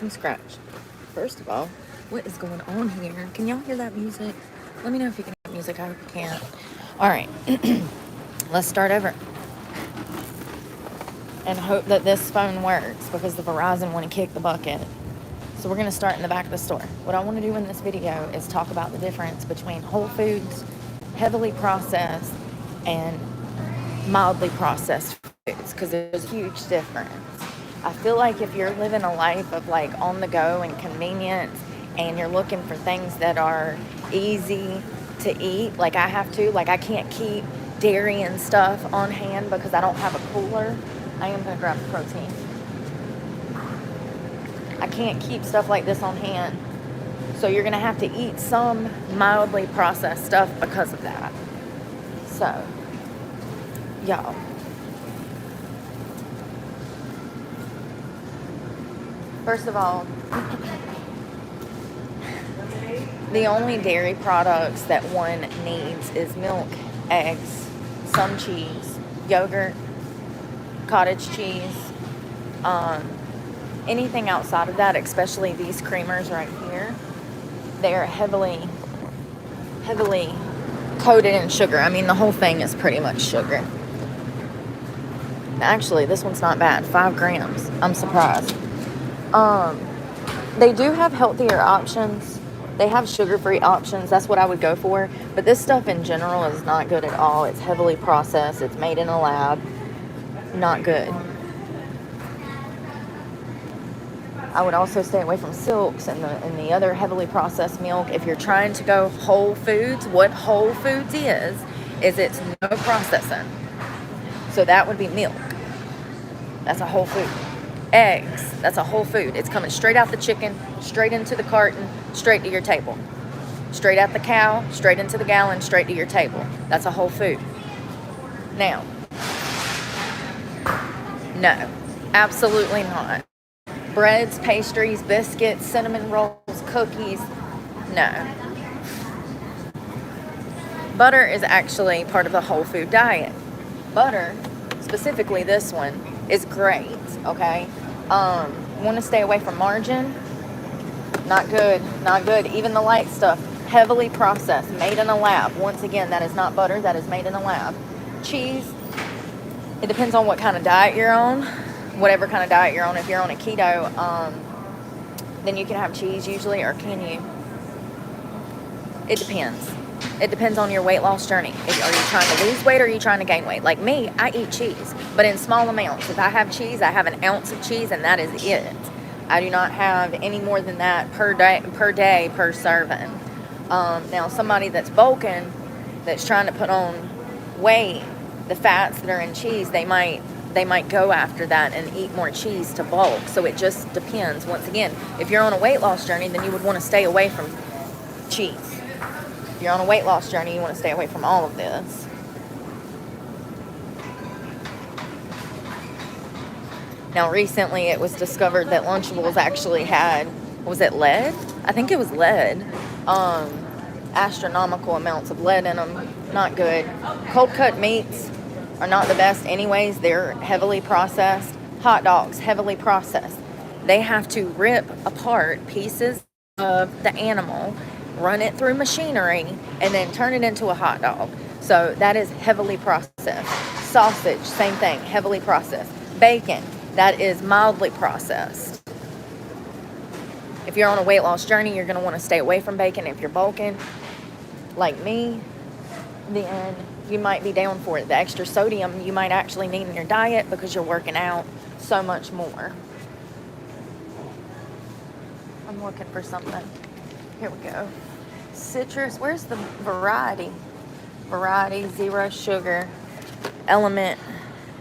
from scratch. First of all, what is going on here? Can y'all hear that music? Let me know if you can hear music. I hope you can't. All right, let's start over and hope that this phone works because the Verizon want to kick the bucket. So we're going to start in the back of the store. What I want to do in this video is talk about the difference between Whole Foods, heavily processed, and mildly processed foods, because there's a huge difference. I feel like if you're living a life of like on the go and convenience, and you're looking for things that are easy to eat, like I have to, like I can't keep dairy and stuff on hand because I don't have a cooler. I am going to grab the protein. I can't keep stuff like this on hand. So you're going to have to eat some mildly processed stuff because of that. So, y'all. First of all, the only dairy products that one needs is milk, eggs, some cheese, yogurt, cottage cheese, anything outside of that, especially these creamers right here, they're heavily coated in sugar. I mean, the whole thing is pretty much sugar. Actually, this one's not bad, 5 grams. I'm surprised. They do have healthier options. They have sugar-free options. That's what I would go for. But this stuff in general is not good at all. It's heavily processed. It's made in a lab. Not good. I would also stay away from Silks and the other heavily processed milk. If you're trying to go Whole Foods, what Whole Foods is it's no processing. So that would be milk. That's a whole food. Eggs, that's a whole food. It's coming straight out the chicken, straight into the carton, straight to your table. Straight out the cow, straight into the gallon, straight to your table. That's a whole food. Now, no, absolutely not. Breads, pastries, biscuits, cinnamon rolls, cookies, no. Butter is actually part of the whole food diet. Butter, specifically this one, is great, okay? Want to stay away from margarine? Not good, not good. Even the light stuff, heavily processed, made in a lab. Once again, that is not butter, that is made in a lab. Cheese, it depends on what kind of diet you're on. Whatever kind of diet you're on. If you're on a keto, then you can have cheese usually, or can you? It depends. It depends on your weight loss journey. Are you trying to lose weight or are you trying to gain weight? Like me, I eat cheese, but in small amounts. If I have cheese, I have an ounce of cheese and that is it. I do not have any more than that per day, per serving. Now, somebody that's bulking, that's trying to put on weight, the fats that are in cheese, they might go after that and eat more cheese to bulk. So it just depends. Once again, if you're on a weight loss journey, then you would want to stay away from cheese. If you're on a weight loss journey, you want to stay away from all of this. Now, recently it was discovered that Lunchables actually had, was it lead? I think it was lead. Astronomical amounts of lead in them. Not good. Cold cut meats are not the best anyways. They're heavily processed. Hot dogs, heavily processed. They have to rip apart pieces of the animal, run it through machinery, and then turn it into a hot dog. So that is heavily processed. Sausage, same thing, heavily processed. Bacon, that is mildly processed. If you're on a weight loss journey, you're going to want to stay away from bacon. If you're bulking, like me, then you might be down for it. The extra sodium you might actually need in your diet because you're working out so much more. I'm looking for something. Here we go. Citrus, where's the variety? Variety, zero sugar, element.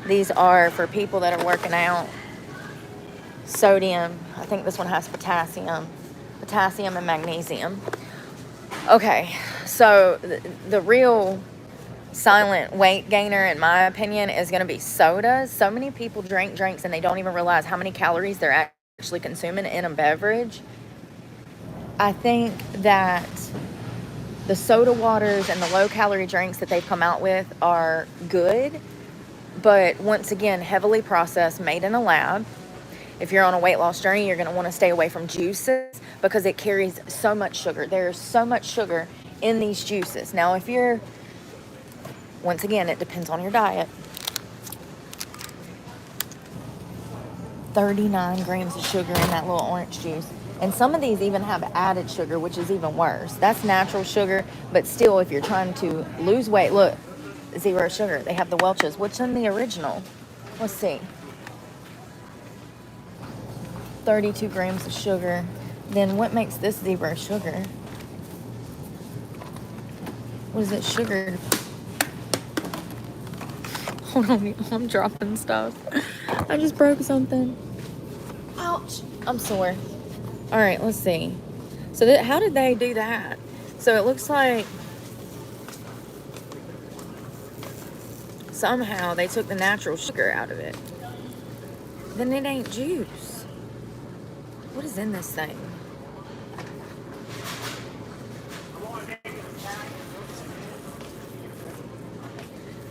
These are for people that are working out. Sodium, I think this one has potassium and magnesium. Okay, so the real silent weight gainer, in my opinion, is going to be sodas. So many people drink drinks and they don't even realize how many calories they're actually consuming in a beverage. I think that the soda waters and the low-calorie drinks that they've come out with are good, but once again, heavily processed, made in a lab. If you're on a weight loss journey, you're going to want to stay away from juices because it carries so much sugar. There's so much sugar in these juices. Now, if you're, once again, it depends on your diet. 39 grams of sugar in that little orange juice. And some of these even have added sugar, which is even worse. That's natural sugar, but still, if you're trying to lose weight, look, 0 sugar. They have the Welch's. What's in the original? Let's see. 32 grams of sugar. Then what makes this 0 sugar? What is it, sugar? Hold on, I'm dropping stuff. I just broke something. Ouch, I'm sore. All right, let's see. So how did they do that? So it looks like somehow they took the natural sugar out of it. Then it ain't juice. What is in this thing?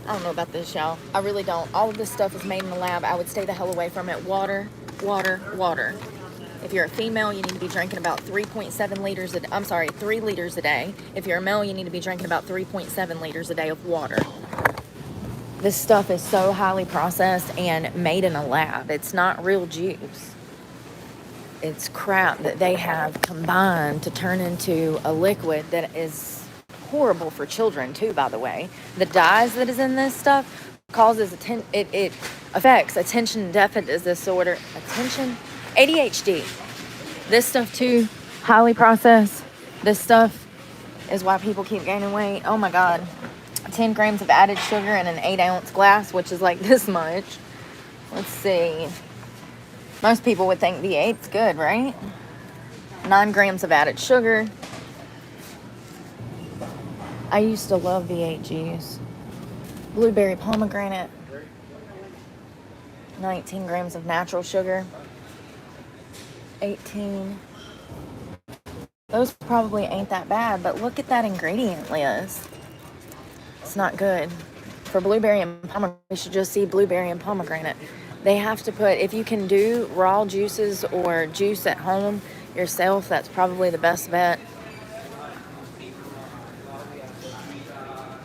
I don't know about this, y'all. I really don't. All of this stuff is made in the lab. I would stay the hell away from it. Water, water, water. If you're a female, you need to be drinking about 3.7 liters. 3 liters a day. If you're a male, you need to be drinking about 3.7 liters a day of water. This stuff is so highly processed and made in a lab. It's not real juice. It's crap that they have combined to turn into a liquid that is horrible for children too, by the way. The dyes that is in this stuff causes it affects attention deficit disorder, ADHD. This stuff too, highly processed. This stuff is why people keep gaining weight. Oh my God. 10 grams of added sugar in an 8-ounce glass, which is like this much. Let's see. Most people would think V8's good, right? 9 grams of added sugar. I used to love V8 juice. Blueberry pomegranate. 19 grams of natural sugar. 18. Those probably ain't that bad, but look at that ingredient list. It's not good. For blueberry and pomegranate, you should just see blueberry and pomegranate. They have to put, if you can do raw juices or juice at home yourself, that's probably the best bet.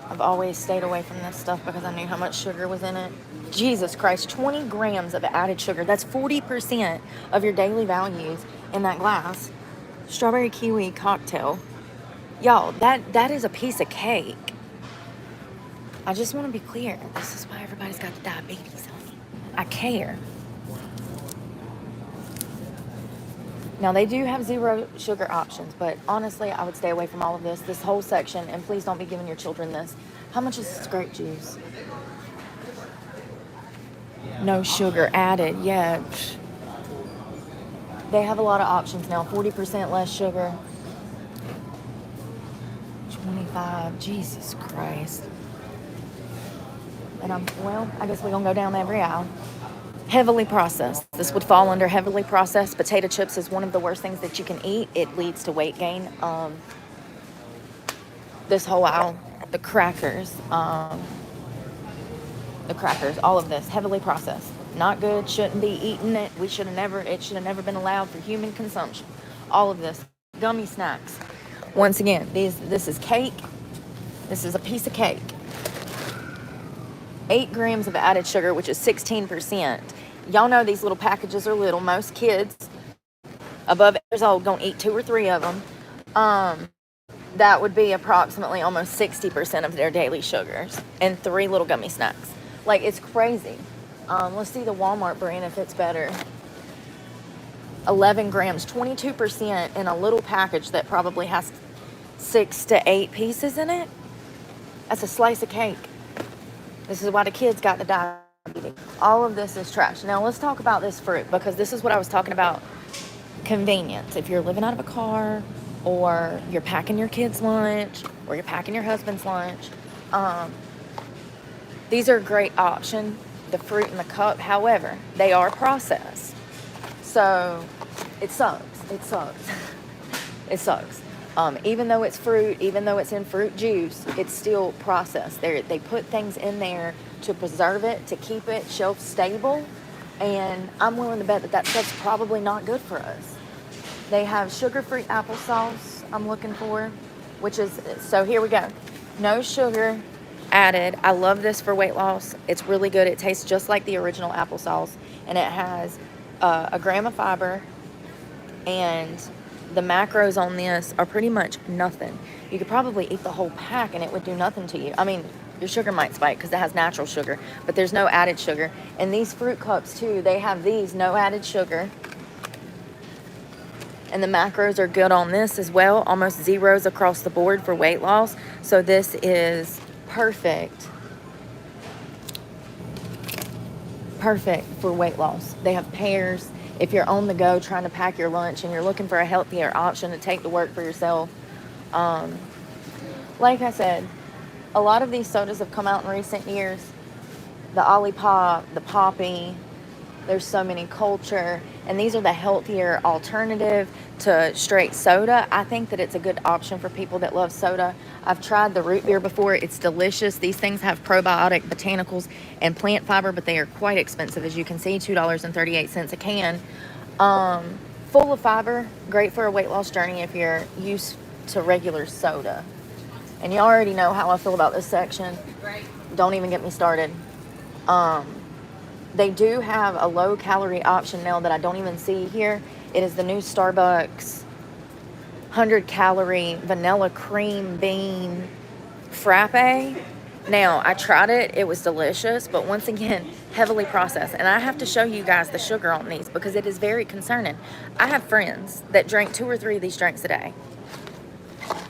I've always stayed away from this stuff because I knew how much sugar was in it. Jesus Christ, 20 grams of added sugar. That's 40% of your daily values in that glass. Strawberry kiwi cocktail. Y'all, that is a piece of cake. I just want to be clear. This is why everybody's got the diabetes, honey. I care. Now, they do have 0 sugar options, but honestly, I would stay away from all of this. This whole section, and please don't be giving your children this. How much is this grape juice? No sugar added, yeah. They have a lot of options now. 40% less sugar. 25, Jesus Christ. And I guess we're going to go down every aisle. Heavily processed. This would fall under heavily processed. Potato chips is one of the worst things that you can eat. It leads to weight gain. This whole aisle, the crackers, all of this, heavily processed. Not good, shouldn't be eating it. It should have never been allowed for human consumption. All of this, gummy snacks. Once again, this is cake. This is a piece of cake. 8 grams of added sugar, which is 16%. Y'all know these little packages are little. Most kids above 8 years old gonna eat 2 or 3 of them. That would be approximately almost 60% of their daily sugars and 3 little gummy snacks. Like, it's crazy. Let's see the Walmart brand if it's better. 11 grams, 22% in a little package that probably has 6 to 8 pieces in it. That's a slice of cake. This is why the kids got the diabetes. All of this is trash. Now let's talk about this fruit, because this is what I was talking about. Convenience. If you're living out of a car, or you're packing your kids' lunch, or you're packing your husband's lunch, these are a great option, the fruit in the cup. However, they are processed. So it sucks. It sucks. It sucks. Even though it's fruit, even though it's in fruit juice, it's still processed. They put things in there to preserve it, to keep it shelf stable. And I'm willing to bet that that stuff's probably not good for us. They have sugar-free applesauce I'm looking for, which is, so here we go. No sugar added. I love this for weight loss. It's really good. It tastes just like the original applesauce, and it has a gram of fiber, and the macros on this are pretty much nothing. You could probably eat the whole pack and it would do nothing to you. I mean, your sugar might spike because it has natural sugar, but there's no added sugar. And these fruit cups too, they have these, no added sugar. And the macros are good on this as well, almost zeros across the board for weight loss. So this is perfect. Perfect for weight loss. They have pears. If you're on the go trying to pack your lunch and you're looking for a healthier option to take to work for yourself, like I said, a lot of these sodas have come out in recent years. The Olipop, the Poppy, there's so many, Culture, and these are the healthier alternative to straight soda. I think that it's a good option for people that love soda. I've tried the root beer before. It's delicious. These things have probiotic, botanicals, and plant fiber, but they are quite expensive. As you can see, $2.38 a can. Full of fiber, great for a weight loss journey if you're used to regular soda. And you already know how I feel about this section. Don't even get me started. They do have a low-calorie option now that I don't even see here. It is the new Starbucks 100-calorie vanilla cream bean frappe. Now, I tried it. It was delicious, but once again, heavily processed. And I have to show you guys the sugar on these because it is very concerning. I have friends that drink 2 or 3 of these drinks a day.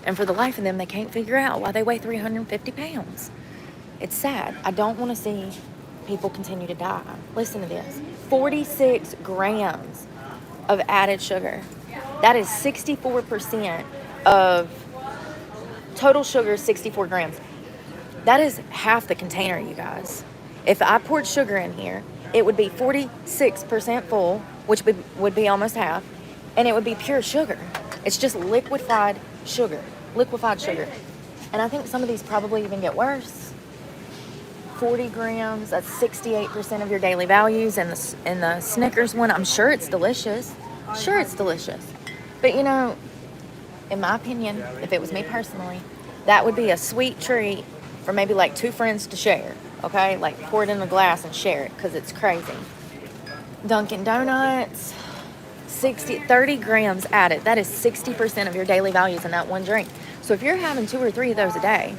And for the life of them, they can't figure out why they weigh 350 pounds. It's sad. I don't want to see people continue to die. Listen to this. 46 grams of added sugar. That is 64% of total sugar, 64 grams. That is half the container, you guys. If I poured sugar in here, it would be 46% full, which would be almost half, and it would be pure sugar. It's just liquefied sugar. Liquefied sugar. And I think some of these probably even get worse. 40 grams, that's 68% of your daily values. And the Snickers one, I'm sure it's delicious. Sure it's delicious. But you know, in my opinion, if it was me personally, that would be a sweet treat for maybe like 2 friends to share. Okay? Like pour it in a glass and share it because it's crazy. Dunkin' Donuts, 30 grams added. That is 60% of your daily values in that one drink. So if you're having 2 or 3 of those a day,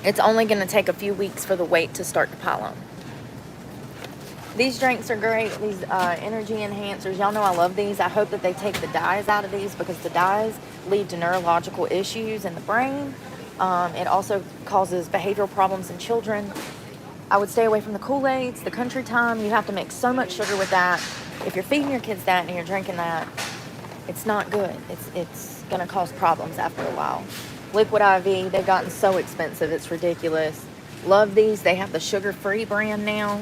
it's only going to take a few weeks for the weight to start to pile on. These drinks are great. These energy enhancers, y'all know I love these. I hope that they take the dyes out of these because the dyes lead to neurological issues in the brain. It also causes behavioral problems in children. I would stay away from the Kool-Aids, the Country Time. You have to mix so much sugar with that. If you're feeding your kids that and you're drinking that, it's not good. It's going to cause problems after a while. Liquid IV, they've gotten so expensive, it's ridiculous. Love these. They have the sugar-free brand now.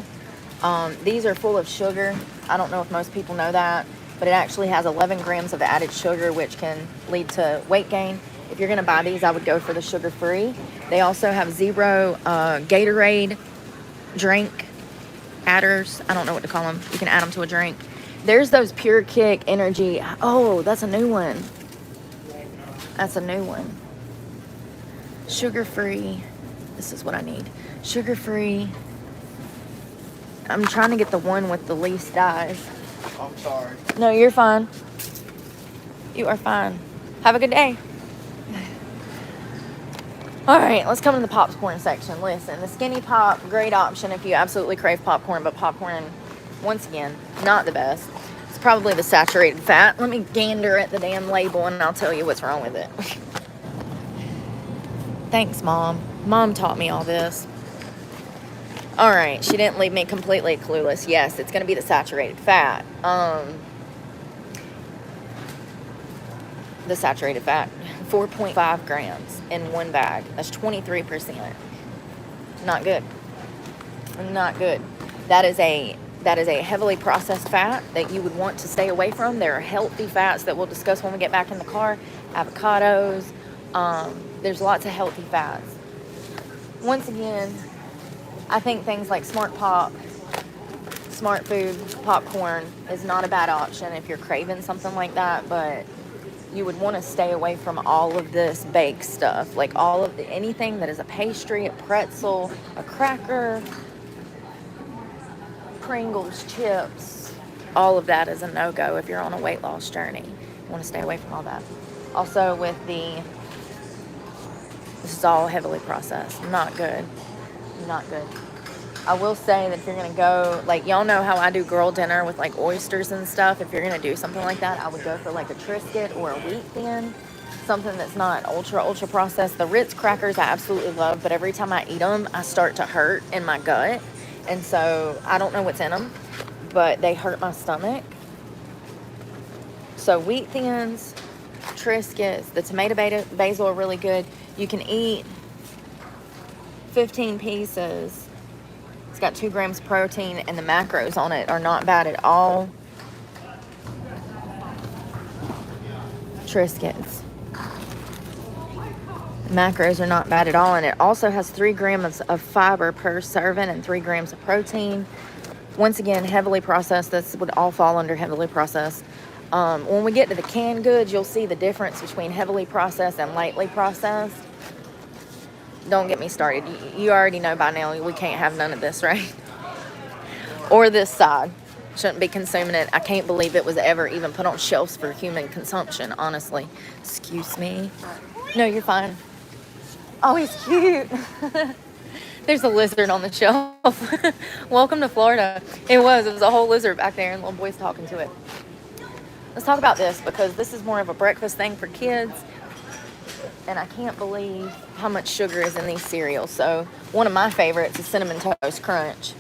These are full of sugar. I don't know if most people know that, but it actually has 11 grams of added sugar, which can lead to weight gain. If you're going to buy these, I would go for the sugar-free. They also have zero Gatorade drink adders. I don't know what to call them. You can add them to a drink. There's those Pure Kick Energy. Oh, that's a new one. That's a new one. Sugar-free. This is what I need. Sugar-free. I'm trying to get the one with the least dyes. I'm sorry. No, you're fine. You are fine. Have a good day. All right, let's come to the popcorn section. Listen, the Skinny Pop, great option if you absolutely crave popcorn, but popcorn, once again, not the best. It's probably the saturated fat. Let me gander at the damn label and I'll tell you what's wrong with it. Thanks, Mom. Mom taught me all this. All right, she didn't leave me completely clueless. Yes, it's going to be the saturated fat. The saturated fat, 4.5 grams in one bag. That's 23%. Not good. Not good. That is a heavily processed fat that you would want to stay away from. There are healthy fats that we'll discuss when we get back in the car. Avocados. There's lots of healthy fats. Once again, I think things like Smart Pop, Smart Food, popcorn is not a bad option if you're craving something like that, but you would want to stay away from all of this baked stuff, like all of anything that is a pastry, a pretzel, a cracker, Pringles, chips. All of that is a no-go if you're on a weight loss journey. You want to stay away from all that. Also with this is all heavily processed. Not good. Not good. I will say that if you're going to go, like, y'all know how I do girl dinner with, like, oysters and stuff. If you're going to do something like that, I would go for, like, a Triscuit or a wheat thin. Something that's not ultra processed. The Ritz crackers I absolutely love, but every time I eat them, I start to hurt in my gut. And so I don't know what's in them, but they hurt my stomach. So wheat thins, Triscuits, the tomato basil are really good. You can eat 15 pieces. It's got 2 grams of protein, and the macros on it are not bad at all. Triscuits. Macros are not bad at all, and it also has 3 grams of fiber per serving and 3 grams of protein. Once again, heavily processed. This would all fall under heavily processed. When we get to the canned goods, you'll see the difference between heavily processed and lightly processed. Don't get me started. You already know by now we can't have none of this, right? Or this side. Shouldn't be consuming it. I can't believe it was ever even put on shelves for human consumption, honestly. Excuse me. No, you're fine. Oh, he's cute. There's a lizard on the shelf. Welcome to Florida. It was a whole lizard back there, and little boy's talking to it. Let's talk about this, because this is more of a breakfast thing for kids, and I can't believe how much sugar is in these cereals. So one of my favorites is Cinnamon Toast Crunch.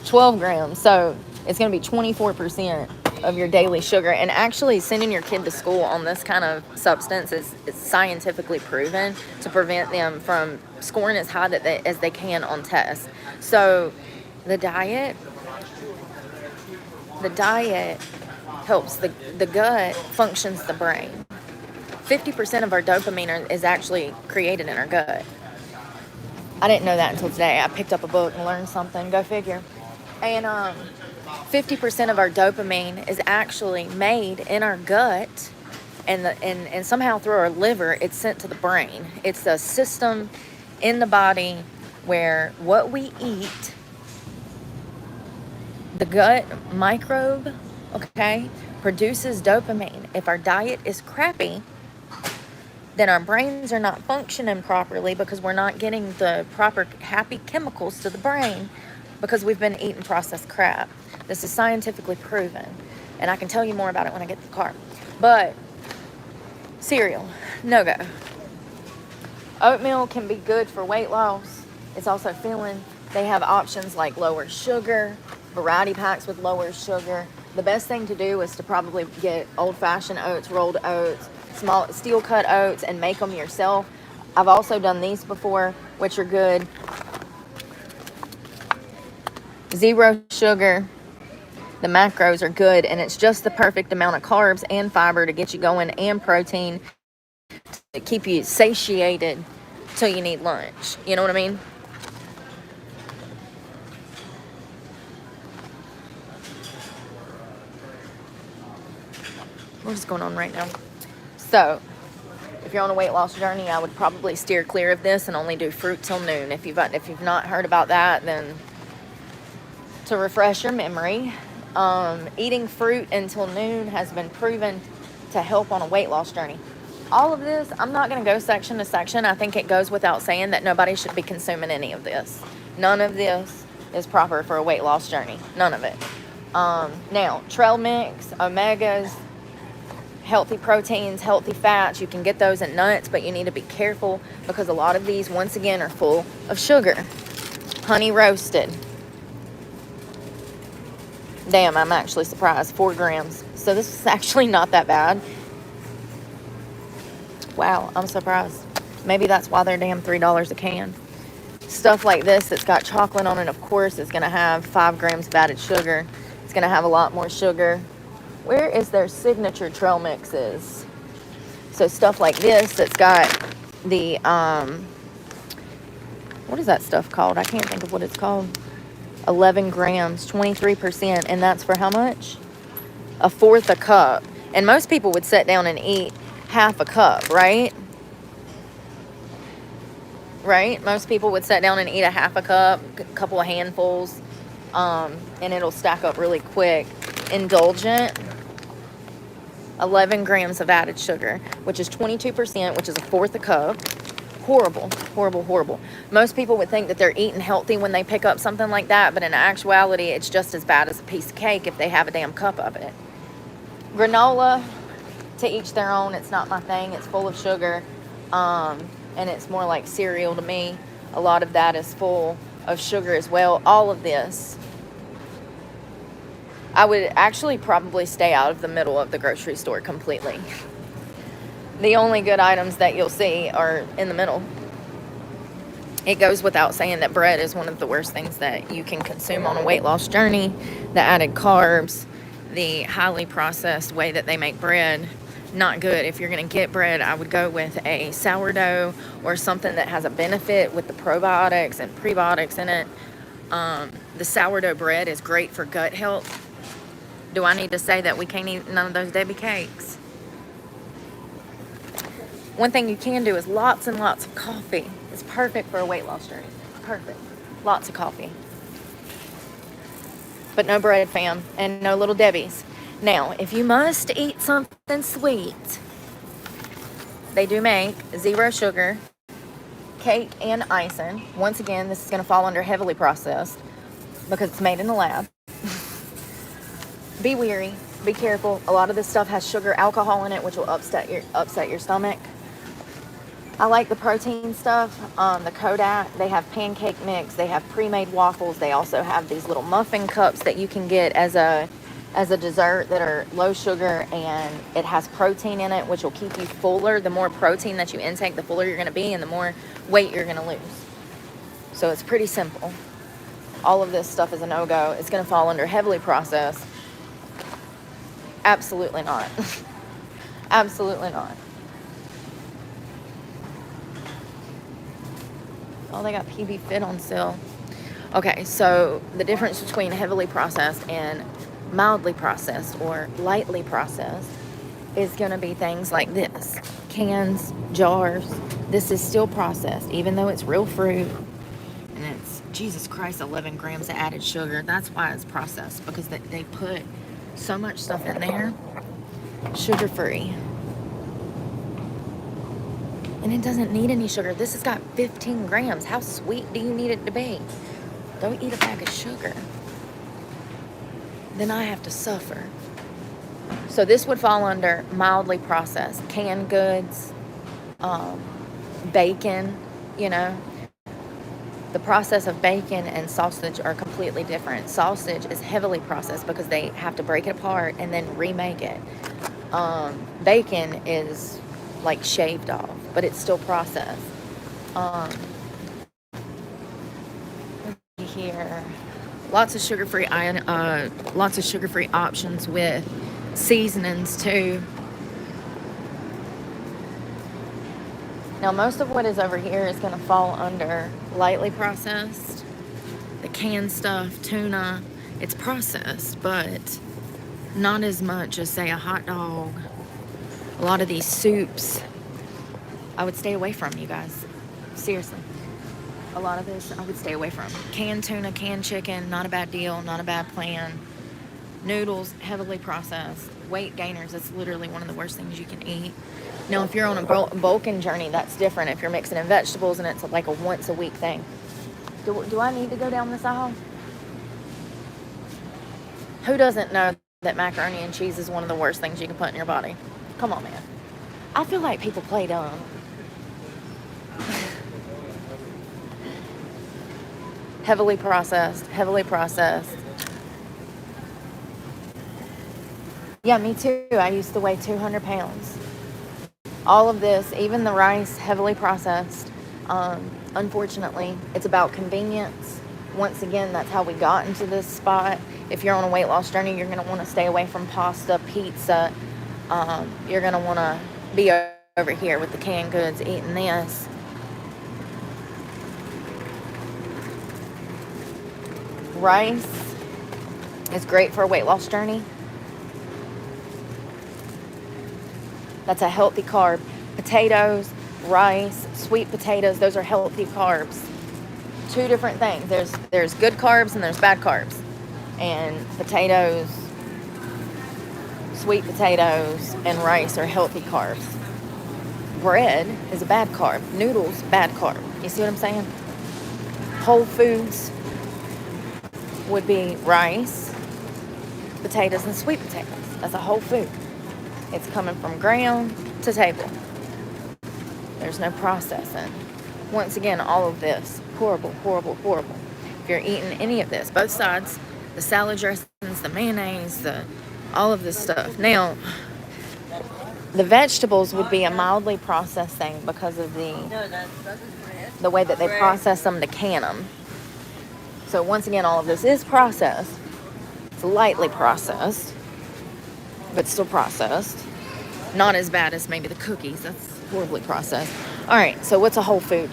12 grams. So it's going to be 24% of your daily sugar. And actually sending your kid to school on this kind of substance is scientifically proven to prevent them from scoring as high as they can on tests. So the diet helps the gut functions the brain. 50% of our dopamine is actually created in our gut. I didn't know that until today. I picked up a book and learned something. Go figure. And 50% of our dopamine is actually made in our gut, and somehow through our liver, it's sent to the brain. It's a system in the body where what we eat, the gut microbe, okay, produces dopamine. If our diet is crappy, then our brains are not functioning properly because we're not getting the proper happy chemicals to the brain because we've been eating processed crap. This is scientifically proven, and I can tell you more about it when I get to the car. But cereal, no go. Oatmeal can be good for weight loss. It's also filling. They have options like lower sugar, variety packs with lower sugar. The best thing to do is to probably get old-fashioned oats, rolled oats, small steel cut oats, and make them yourself. I've also done these before, which are good. 0 sugar. The macros are good, and it's just the perfect amount of carbs and fiber to get you going, and protein to keep you satiated till you need lunch. You know what I mean? What is going on right now? So, if you're on a weight loss journey, I would probably steer clear of this and only do fruit till noon. If you've not heard about that, then to refresh your memory, eating fruit until noon has been proven to help on a weight loss journey. All of this, I'm not going to go section to section. I think it goes without saying that nobody should be consuming any of this. None of this is proper for a weight loss journey. None of it. Now, trail mix, omegas, healthy proteins, healthy fats, you can get those in nuts, but you need to be careful because a lot of these, once again, are full of sugar. Honey roasted. Damn, I'm actually surprised. 4 grams. So this is actually not that bad. Wow, I'm surprised. Maybe that's why they're damn $3 a can. Stuff like this that's got chocolate on it, of course, is going to have 5 grams of added sugar. It's going to have a lot more sugar. Where is their signature trail mixes? So stuff like this that's got the, what is that stuff called? I can't think of what it's called. 11 grams, 23%. And that's for how much? A fourth a cup. And most people would sit down and eat half a cup, right? Right? Most people would sit down and eat a half a cup, a couple of handfuls, and it'll stack up really quick. Indulgent, 11 grams of added sugar, which is 22%, which is a fourth a cup. Horrible, horrible, horrible. Most people would think that they're eating healthy when they pick up something like that, but in actuality, it's just as bad as a piece of cake if they have a damn cup of it. Granola, to each their own. It's not my thing. It's full of sugar, and it's more like cereal to me. A lot of that is full of sugar as well. All of this, I would actually probably stay out of the middle of the grocery store completely. The only good items that you'll see are in the middle. It goes without saying that bread is one of the worst things that you can consume on a weight loss journey. The added carbs, the highly processed way that they make bread, not good. If you're going to get bread, I would go with a sourdough or something that has a benefit with the probiotics and prebiotics in it. The sourdough bread is great for gut health. Do I need to say that we can't eat none of those Debbie cakes? One thing you can do is lots and lots of coffee. It's perfect for a weight loss journey. Perfect. Lots of coffee. But no bread, fam, and no little Debbies. Now, if you must eat something sweet, they do make 0 sugar cake and icing. Once again, this is going to fall under heavily processed because it's made in the lab. Be wary. Be careful. A lot of this stuff has sugar, alcohol in it, which will upset your stomach. I like the protein stuff. The Kodak, they have pancake mix. They have pre-made waffles. They also have these little muffin cups that you can get as a dessert that are low sugar, and it has protein in it, which will keep you fuller. The more protein that you intake, the fuller you're going to be, and the more weight you're going to lose. So it's pretty simple. All of this stuff is a no-go. It's going to fall under heavily processed. Absolutely not. Absolutely not. Oh, they got PB Fit on sale. Okay, so the difference between heavily processed and mildly processed or lightly processed is going to be things like this. Cans, jars. This is still processed, even though it's real fruit. And it's, Jesus Christ, 11 grams of added sugar. That's why it's processed, because they put so much stuff in there. Sugar-free. And it doesn't need any sugar. This has got 15 grams. How sweet do you need it to be? Don't eat a bag of sugar. Then I have to suffer. So this would fall under mildly processed. Canned goods, bacon, you know. The process of bacon and sausage are completely different. Sausage is heavily processed because they have to break it apart and then remake it. Bacon is like shaved off, but it's still processed. Here, lots of sugar-free options with seasonings too. Now, most of what is over here is going to fall under lightly processed. The canned stuff, tuna, it's processed, but not as much as, say, a hot dog. A lot of these soups, I would stay away from, you guys. Seriously. A lot of this, I would stay away from. Canned tuna, canned chicken, not a bad deal, not a bad plan. Noodles, heavily processed. Weight gainers, that's literally one of the worst things you can eat. Now, if you're on a bulking journey, that's different. If you're mixing in vegetables and it's like a once-a-week thing. Do I need to go down this aisle? Who doesn't know that macaroni and cheese is one of the worst things you can put in your body? Come on, man. I feel like people play dumb. Heavily processed, heavily processed. Yeah, me too. I used to weigh 200 pounds. All of this, even the rice, heavily processed. Unfortunately, it's about convenience. Once again, that's how we got into this spot. If you're on a weight loss journey, you're going to want to stay away from pasta, pizza. You're going to want to be over here with the canned goods, eating this. Rice is great for a weight loss journey. That's a healthy carb. Potatoes, rice, sweet potatoes, those are healthy carbs. Two different things. There's good carbs and there's bad carbs. And potatoes, sweet potatoes, and rice are healthy carbs. Bread is a bad carb. Noodles, bad carb. You see what I'm saying? Whole foods would be rice, potatoes, and sweet potatoes. That's a whole food. It's coming from ground to table. There's no processing. Once again, all of this, horrible, horrible, horrible. If you're eating any of this, both sides, the salad dressings, the mayonnaise, all of this stuff. Now, the vegetables would be a mildly processed thing because of the way that they process them to can them. So once again, all of this is processed. It's lightly processed, but still processed. Not as bad as maybe the cookies. That's horribly processed. All right, so what's a whole food?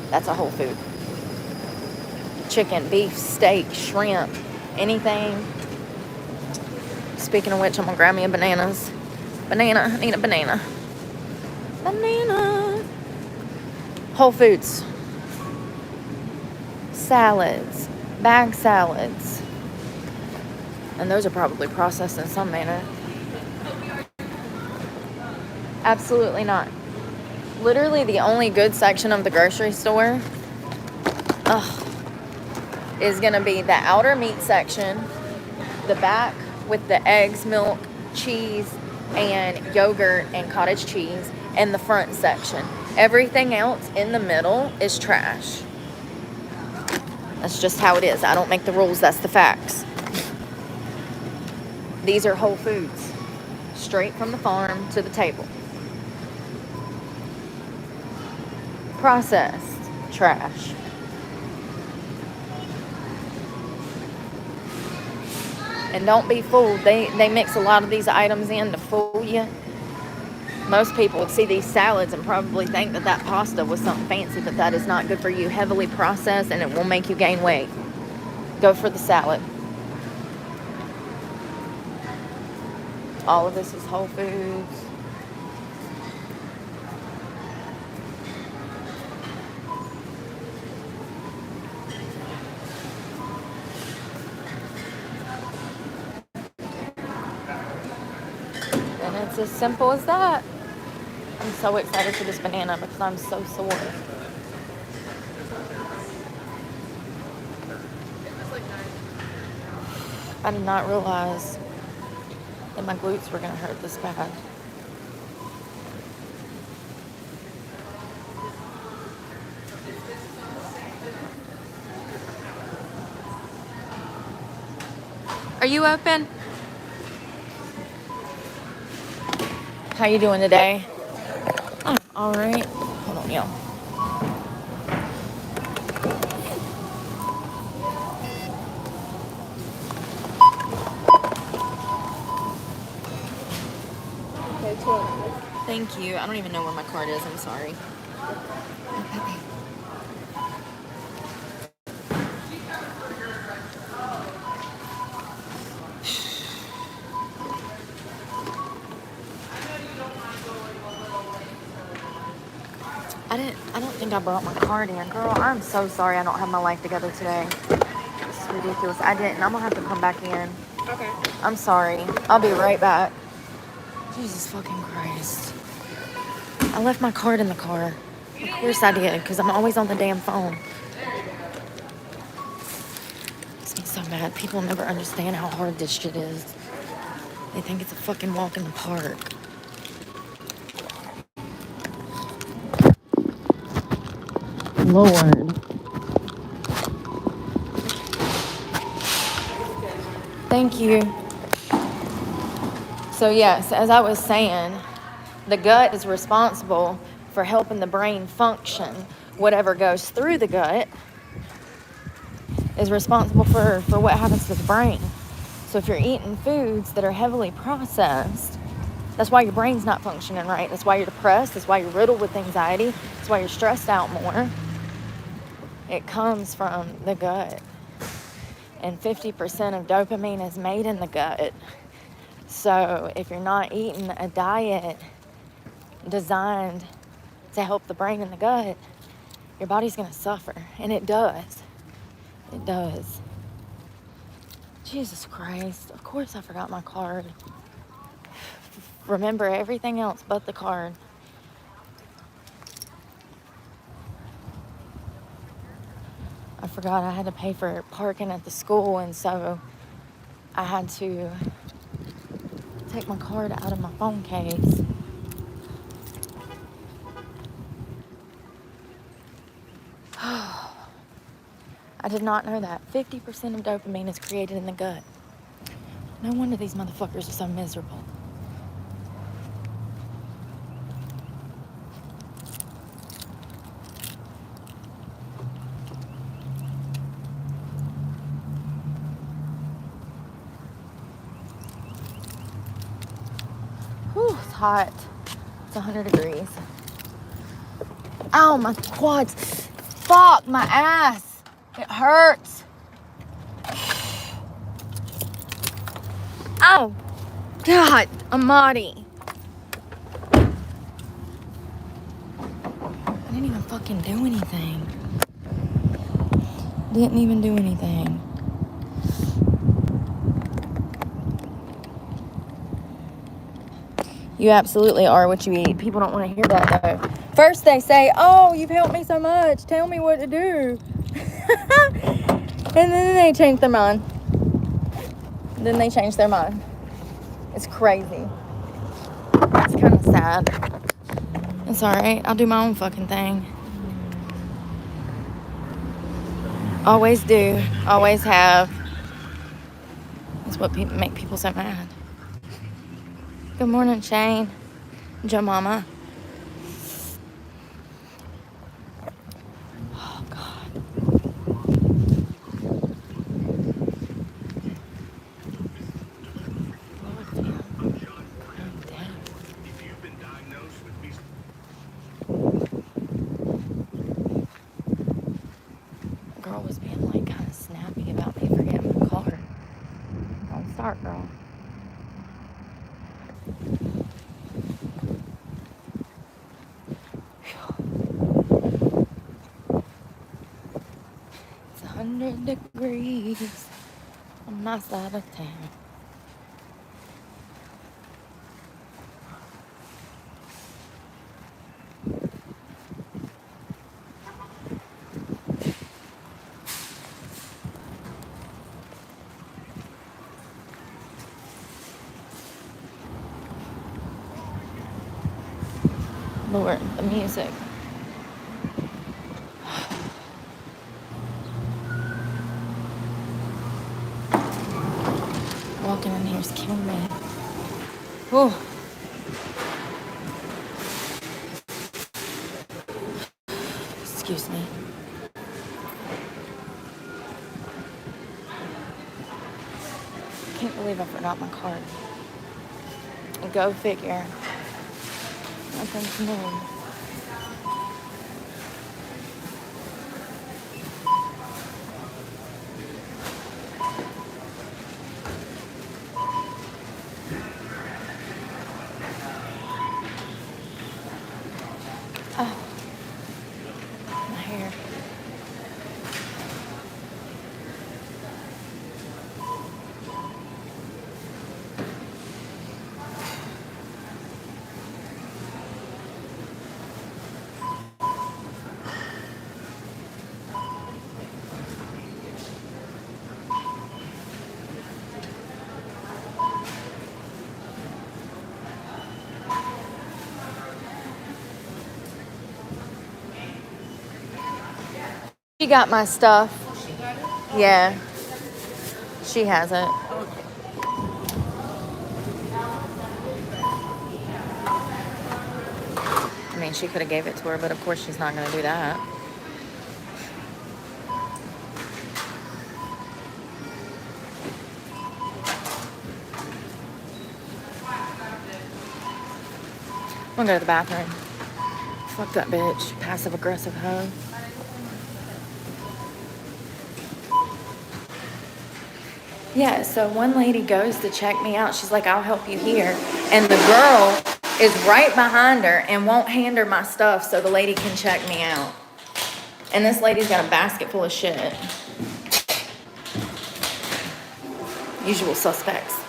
That's a whole food. Chicken, beef, steak, shrimp, anything. Speaking of which, I'm gonna grab me a bananas. Banana, I need a banana. Banana. Whole foods. Salads, bag salads. And those are probably processed in some manner. Absolutely not. Literally the only good section of the grocery store is going to be the outer meat section, the back with the eggs, milk, cheese, and yogurt and cottage cheese, and the front section. Everything else in the middle is trash. That's just how it is. I don't make the rules, that's the facts. These are whole foods, straight from the farm to the table. Processed trash. And don't be fooled. They mix a lot of these items in to fool you. Most people would see these salads and probably think that pasta was something fancy, but that is not good for you. Heavily processed, and it will make you gain weight. Go for the salad. All of this is whole foods. And it's as simple as that. I'm so excited for this banana because I'm so sore. I did not realize that my glutes were going to hurt this bad. Are you open? How you doing today? Oh, all right. Hold on, y'all. Thank you. I don't even know where my card is. I'm sorry. I don't think I brought my card in. Girl, I'm so sorry I don't have my life together today. It's ridiculous. I didn't. I'm going to have to come back in. Okay. I'm sorry. I'll be right back. Jesus fucking Christ. I left my card in the car. Of course I did, because I'm always on the damn phone. Makes me so mad. People never understand how hard this shit is. They think it's a fucking walk in the park. Lord. Thank you. So yes, as I was saying, the gut is responsible for helping the brain function. Whatever goes through the gut is responsible for what happens to the brain. So if you're eating foods that are heavily processed, that's why your brain's not functioning right. That's why you're depressed. That's why you're riddled with anxiety. That's why you're stressed out more. It comes from the gut. And 50% of dopamine is made in the gut. So if you're not eating a diet designed to help the brain and the gut, your body's going to suffer. And it does. It does. Jesus Christ. Of course I forgot my card. Remember everything else but the card. I forgot I had to pay for parking at the school, and so I had to take my card out of my phone case. I did not know that. 50% of dopamine is created in the gut. No wonder these motherfuckers are so miserable. Whew, it's hot. It's 100 degrees. Ow, my quads. Fuck, my ass. It hurts. Oh, God, Amadi. I didn't even fucking do anything. Didn't even do anything. You absolutely are what you eat. People don't want to hear that, though. First they say, oh, you've helped me so much. Tell me what to do. And then they change their mind. Then they change their mind. It's crazy. It's kind of sad. It's alright. I'll do my own fucking thing. Always do. Always have. That's what make people so mad. Good morning, Shane. Joe Mama. Oh, God. The girl was being like kind of snappy about me forgetting my card. Don't start, girl. It's 100 degrees on my side of town. Lord, the music. Walking in here is killing me. Oh. Excuse me. I can't believe I forgot my card. Go figure. Nothing's new. Oh, my hair. She got my stuff. Yeah. She hasn't. I mean, she could have gave it to her, but of course she's not going to do that. I'm going to go to the bathroom. Fuck that bitch. Passive aggressive hoe. Yeah, so one lady goes to check me out. She's like, I'll help you here. And the girl is right behind her and won't hand her my stuff so the lady can check me out. And this lady's got a basket full of shit. Usual suspects.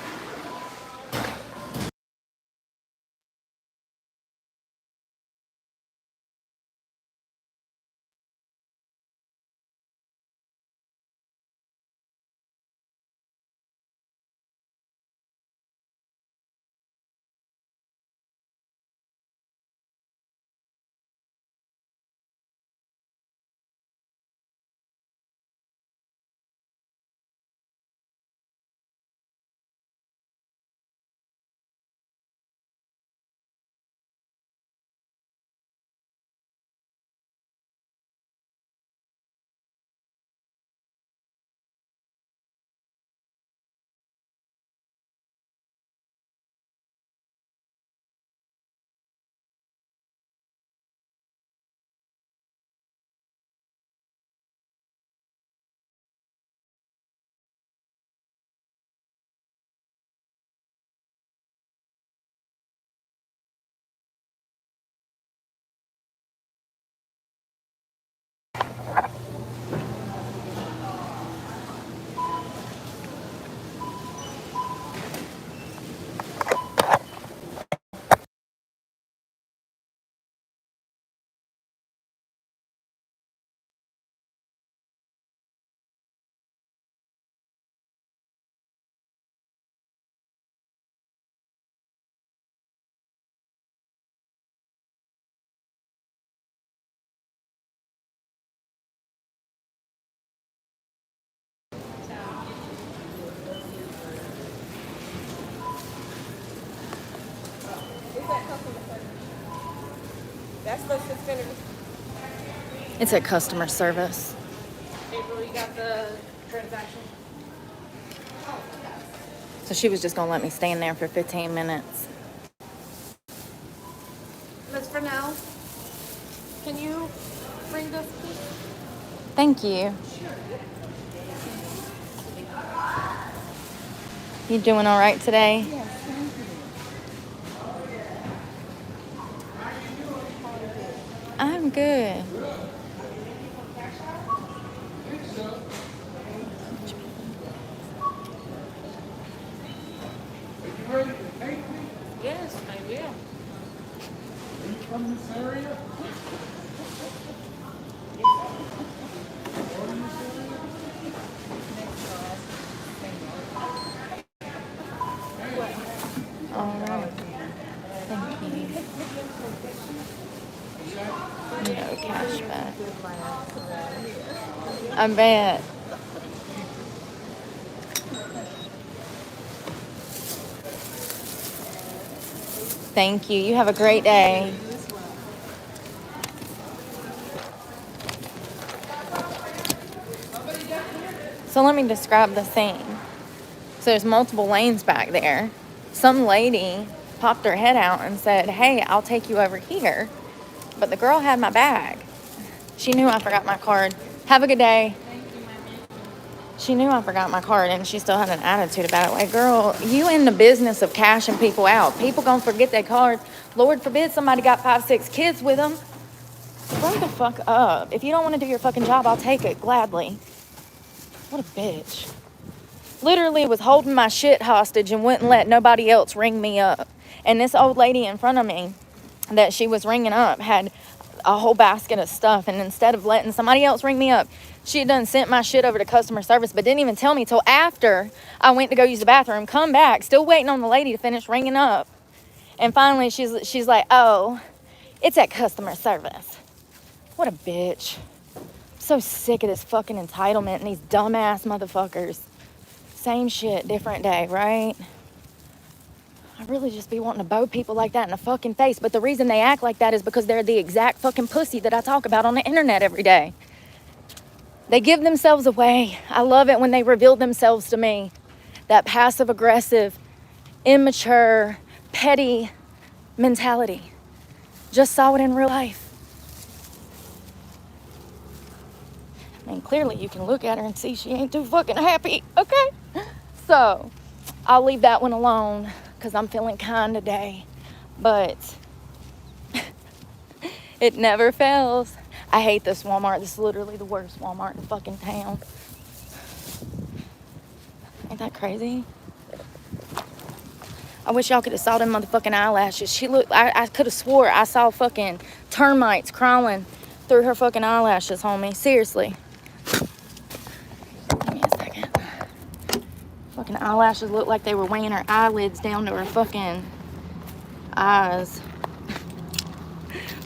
That's the 600. It's at customer service. April, you got the transaction? So she was just gonna let me stand there for 15 minutes. Miss Fernell, can you bring this, please? Thank you. You doing all right today? Yes, thank you. I'm good. Yes, I will. Are you from this area? All right. Thank you. No cash back. I bet. Thank you. You have a great day. So let me describe the scene. So there's multiple lanes back there. Some lady popped her head out and said, "Hey, I'll take you over here." But the girl had my bag. She knew I forgot my card. Have a good day. She knew I forgot my card and she still had an attitude about it. Like, girl, you in the business of cashing people out. People gonna forget their cards. Lord forbid somebody got 5, 6 kids with them. Grow the fuck up. If you don't want to do your fucking job, I'll take it gladly. What a bitch. Literally was holding my shit hostage and wouldn't let nobody else ring me up. And this old lady in front of me that she was ringing up had a whole basket of stuff, and instead of letting somebody else ring me up, she had done sent my shit over to customer service, but didn't even tell me till after I went to go use the bathroom, come back, still waiting on the lady to finish ringing up. And finally she's like, "Oh, it's at customer service." What a bitch. I'm so sick of this fucking entitlement and these dumbass motherfuckers. Same shit, different day, right? I really just be wanting to bow people like that in the fucking face. But the reason they act like that is because they're the exact fucking pussy that I talk about on the internet every day. They give themselves away. I love it when they reveal themselves to me. That passive aggressive, immature, petty mentality. Just saw it in real life. I mean, clearly you can look at her and see she ain't too fucking happy, okay? So I'll leave that one alone because I'm feeling kind today. But it never fails. I hate this Walmart. This is literally the worst Walmart in fucking town. Ain't that crazy? I wish y'all could have saw them motherfucking eyelashes. She looked, I could have swore I saw fucking termites crawling through her fucking eyelashes, homie. Seriously. Give me a second. Fucking eyelashes looked like they were weighing her eyelids down to her fucking eyes.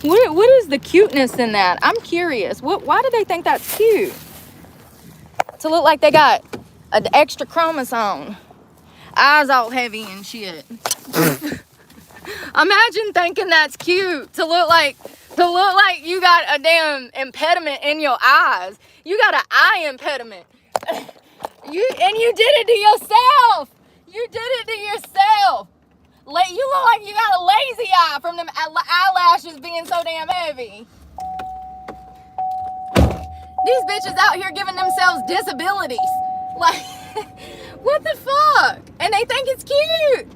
What is the cuteness in that? I'm curious. Why do they think that's cute? To look like they got an extra chromosome. Eyes all heavy and shit. Imagine thinking that's cute. To look like you got a damn impediment in your eyes. You got an eye impediment. You did it to yourself. You did it to yourself. You look like you got a lazy eye from them eyelashes being so damn heavy. These bitches out here giving themselves disabilities. Like, what the fuck? And they think it's cute.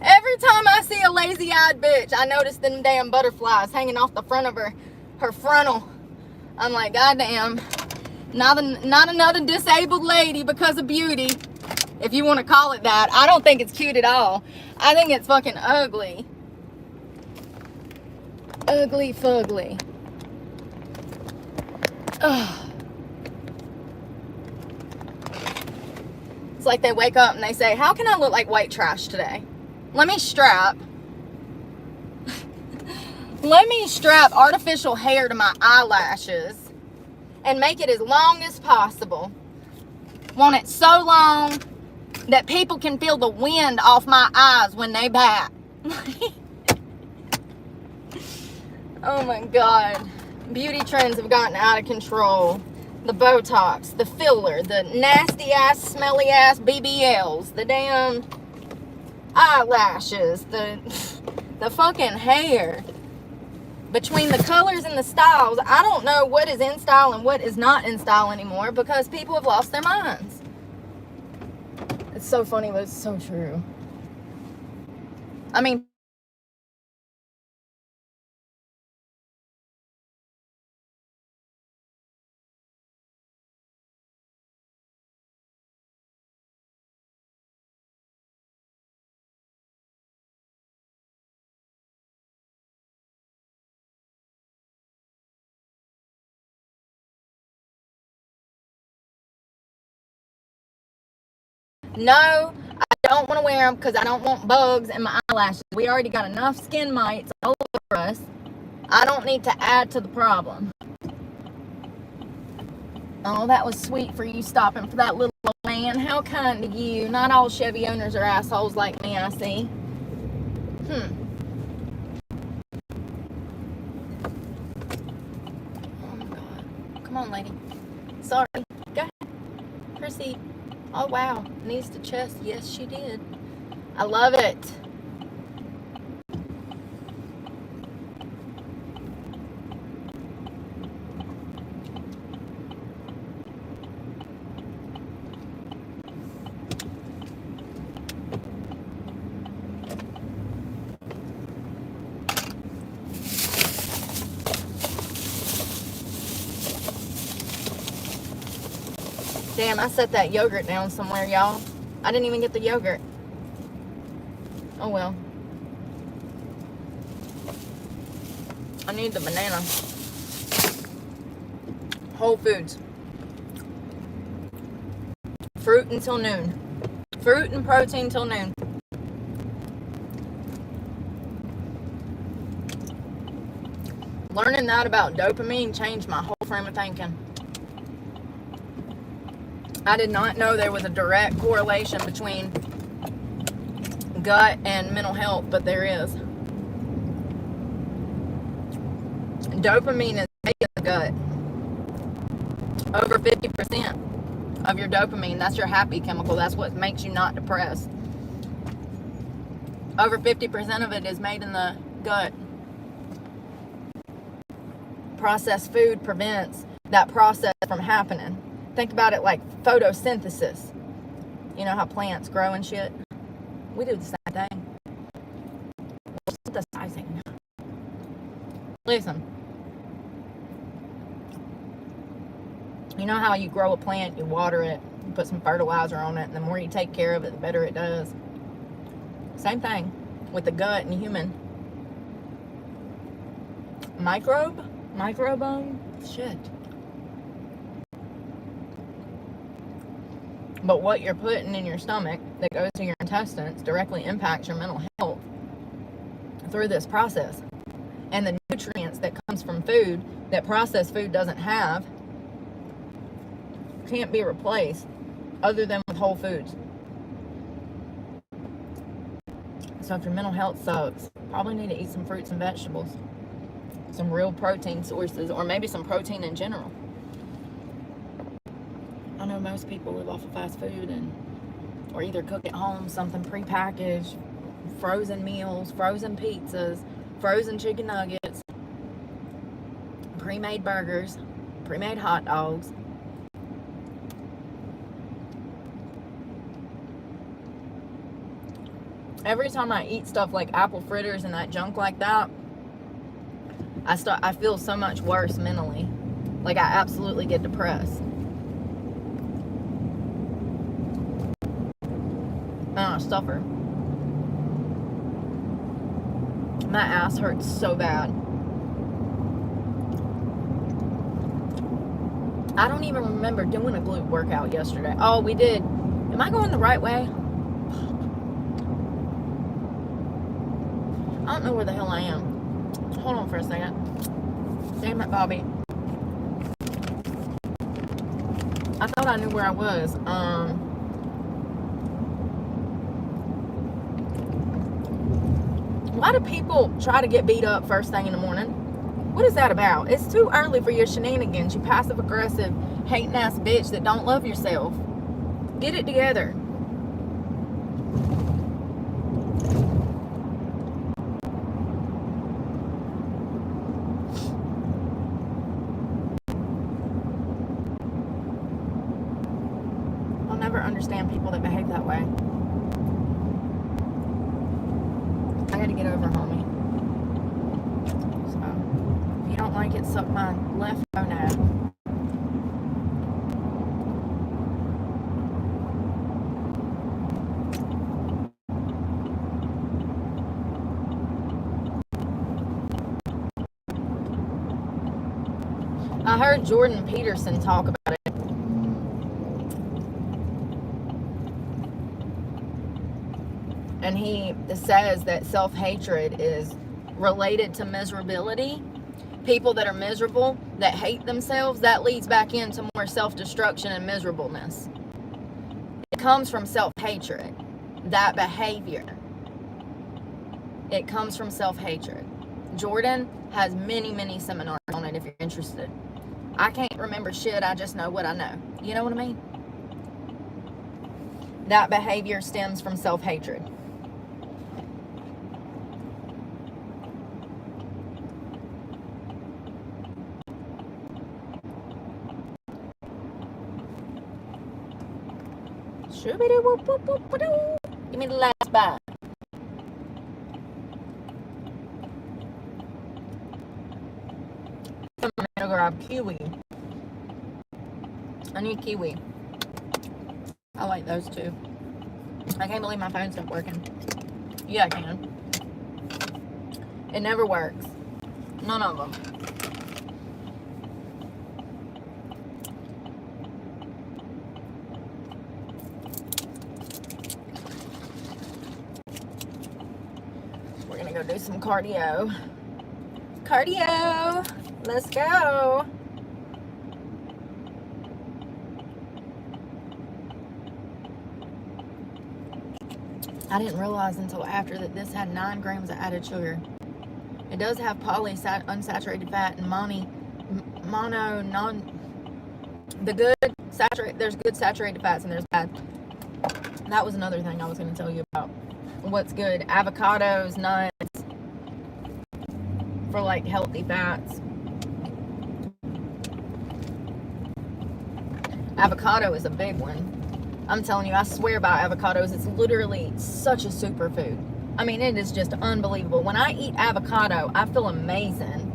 Every time I see a lazy-eyed bitch, I notice them damn butterflies hanging off the front of her frontal. I'm like, goddamn. Not another disabled lady because of beauty, if you want to call it that. I don't think it's cute at all. I think it's fucking ugly. Ugly fugly. Ugh. It's like they wake up and they say, how can I look like white trash today? Let me strap artificial hair to my eyelashes and make it as long as possible. Want it so long that people can feel the wind off my eyes when they bat. Oh my God. Beauty trends have gotten out of control. The Botox, the filler, the nasty ass, smelly ass BBLs, the damn eyelashes, the fucking hair. Between the colors and the styles, I don't know what is in style and what is not in style anymore because people have lost their minds. It's so funny, but it's so true. I mean, no, I don't want to wear them because I don't want bugs in my eyelashes. We already got enough skin mites all over us. I don't need to add to the problem. Oh, that was sweet for you stopping for that little old man. How kind of you. Not all Chevy owners are assholes like me, I see. Oh my God. Come on, lady. Sorry. Go ahead. Proceed. Oh, wow. Knees to chest. Yes, she did. I love it. Damn, I set that yogurt down somewhere, y'all. I didn't even get the yogurt. Oh, well. I need the banana. Whole Foods. Fruit until noon. Fruit and protein till noon. Learning that about dopamine changed my whole frame of thinking. I did not know there was a direct correlation between gut and mental health, but there is. Dopamine is made in the gut. Over 50% of your dopamine, that's your happy chemical. That's what makes you not depressed. Over 50% of it is made in the gut. Processed food prevents that process from happening. Think about it like photosynthesis. You know how plants grow and shit? We do the same thing. We're synthesizing. Listen. You know how you grow a plant, you water it, you put some fertilizer on it, and the more you take care of it, the better it does. Same thing with the gut and human. Microbiome, shit. But what you're putting in your stomach that goes to your intestines directly impacts your mental health through this process. And the nutrients that comes from food that processed food doesn't have can't be replaced other than with whole foods. So if your mental health sucks, probably need to eat some fruits and vegetables, some real protein sources, or maybe some protein in general. I know most people live off of fast food or either cook at home, something prepackaged, frozen meals, frozen pizzas, frozen chicken nuggets, pre-made burgers, pre-made hot dogs. Every time I eat stuff like apple fritters and that junk like that, I feel so much worse mentally. Like I absolutely get depressed. Stuffer. My ass hurts so bad. I don't even remember doing a glute workout yesterday. Oh, we did. Am I going the right way? I don't know where the hell I am. Hold on for a second. Damn it, Bobby. I thought I knew where I was. Why do people try to get beat up first thing in the morning? What is that about? It's too early for your shenanigans, you passive aggressive, hating ass bitch that don't love yourself. Get it together. I'll never understand people that behave that way. I gotta get over, homie. So, if you don't like it, suck my left gonad. I heard Jordan Peterson talk about it. And he says that self-hatred is related to miserability. People that are miserable, that hate themselves, that leads back into more self-destruction and miserableness. It comes from self-hatred. That behavior. It comes from self-hatred. Jordan has many, many seminars on it if you're interested. I can't remember shit, I just know what I know. You know what I mean? That behavior stems from self-hatred. Give me the last bite. I'm gonna grab kiwi. I need kiwi. I like those too. I can't believe my phone's not working. Yeah, I can. It never works. None of them. We're gonna go do some cardio. Cardio! Let's go! I didn't realize until after that this had 9 grams of added sugar. It does have unsaturated fat and there's good saturated fats and there's bad. That was another thing I was going to tell you about. What's good? Avocados, nuts, for like healthy fats. Avocado is a big one. I'm telling you, I swear by avocados. It's literally such a superfood. I mean, it is just unbelievable. When I eat avocado, I feel amazing.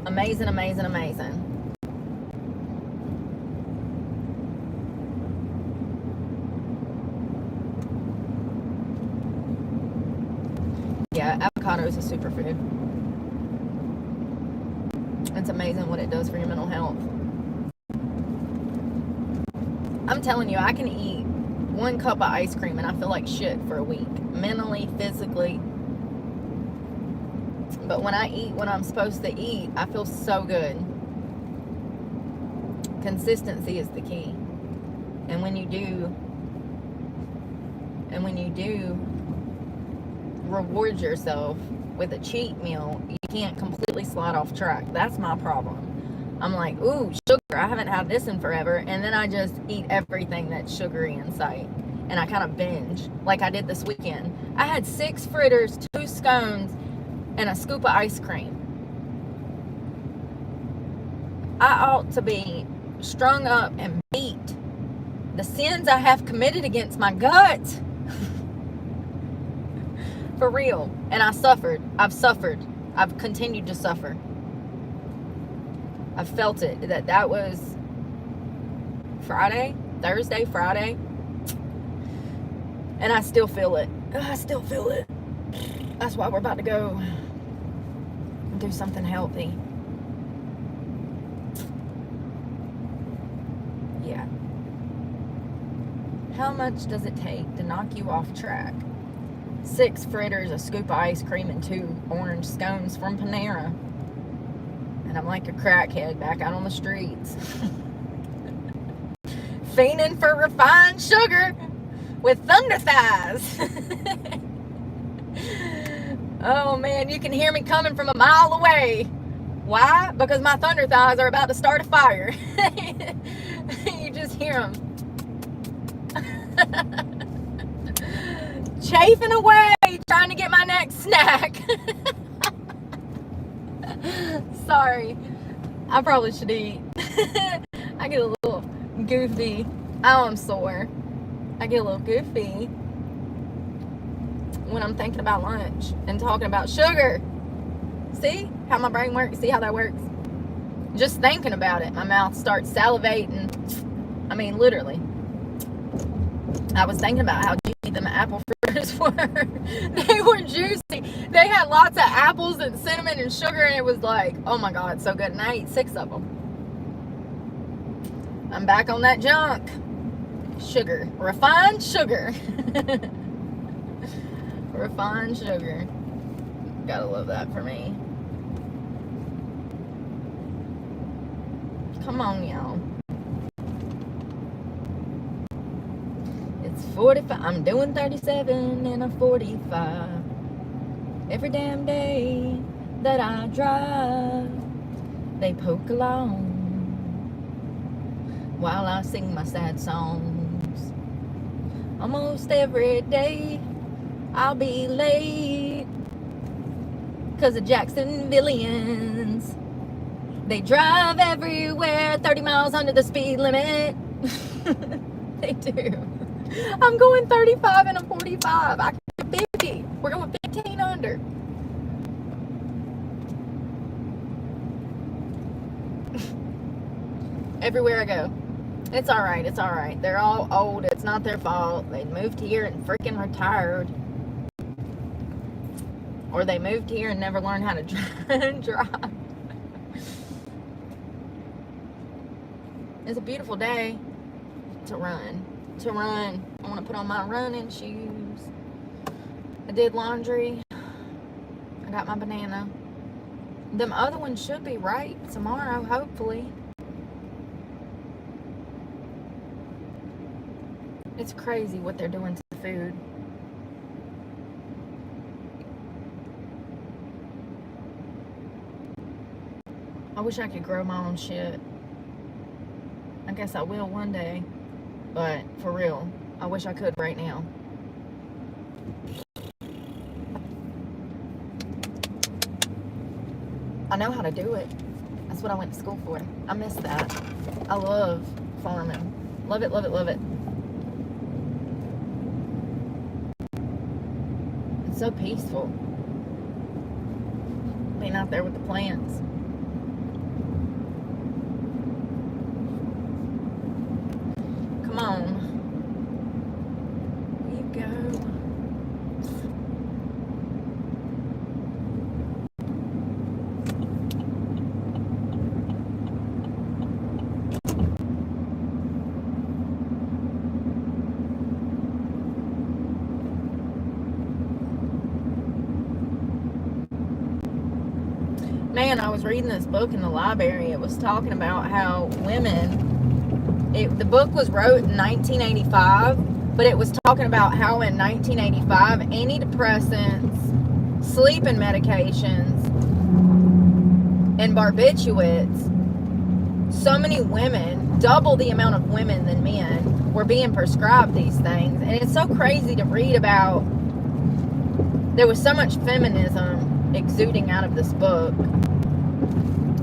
Amazing, amazing, amazing. Yeah, avocado is a superfood. It's amazing what it does for your mental health. I'm telling you, I can eat 1 cup of ice cream and I feel like shit for a week. Mentally, physically. But when I eat what I'm supposed to eat, I feel so good. Consistency is the key. And when you do reward yourself with a cheat meal, you can't completely slide off track. That's my problem. I'm like, ooh, sugar, I haven't had this in forever. And then I just eat everything that's sugary in sight. And I kind of binge, like I did this weekend. I had 6 fritters, 2 scones, and a scoop of ice cream. I ought to be strung up and beat. The sins I have committed against my gut. For real. And I suffered. I've suffered. I've continued to suffer. I felt it. That was Thursday, Friday. And I still feel it. I still feel it. That's why we're about to go and do something healthy. Yeah. How much does it take to knock you off track? 6 fritters, a scoop of ice cream, and 2 orange scones from Panera. And I'm like a crackhead back out on the streets. Fiending for refined sugar with thunder thighs. Oh man, you can hear me coming from a mile away. Why? Because my thunder thighs are about to start a fire. You just hear them. Chafing away, trying to get my next snack. Sorry. I probably should eat. I get a little goofy. Oh, I'm sore. I get a little goofy when I'm thinking about lunch and talking about sugar. See how my brain works? See how that works? Just thinking about it, my mouth starts salivating. I mean, literally. I was thinking about how juicy them apple fritters were. They were juicy. They had lots of apples and cinnamon and sugar, and it was like, oh my God, so good. And I ate 6 of them. I'm back on that junk. Sugar. Refined sugar. Refined sugar. Gotta love that for me. Come on, y'all. It's 45. I'm doing 37 in a 45. Every damn day that I drive, they poke along while I sing my sad songs. Almost every day I'll be late 'cause of Jacksonvillians. They drive everywhere 30 miles under the speed limit. They do. I'm going 35 and a 45. I can do 50. We're going 15 under. Everywhere I go. It's alright. It's alright. They're all old. It's not their fault. They moved here and freaking retired. Or they moved here and never learned how to drive. It's a beautiful day to run. I want to put on my running shoes. I did laundry. I got my banana. Them other ones should be ripe tomorrow, hopefully. It's crazy what they're doing to the food. I wish I could grow my own shit. I guess I will one day. But for real, I wish I could right now. I know how to do it. That's what I went to school for. I miss that. I love farming. Love it, love it, love it. It's so peaceful being out there with the plants. Come on. There you go. Man, I was reading this book in the library. It was talking about how women, the book was wrote in 1985, but it was talking about how in 1985, antidepressants, sleeping medications, and barbiturates, so many women, double the amount of women than men, were being prescribed these things. And it's so crazy to read about. There was so much feminism exuding out of this book.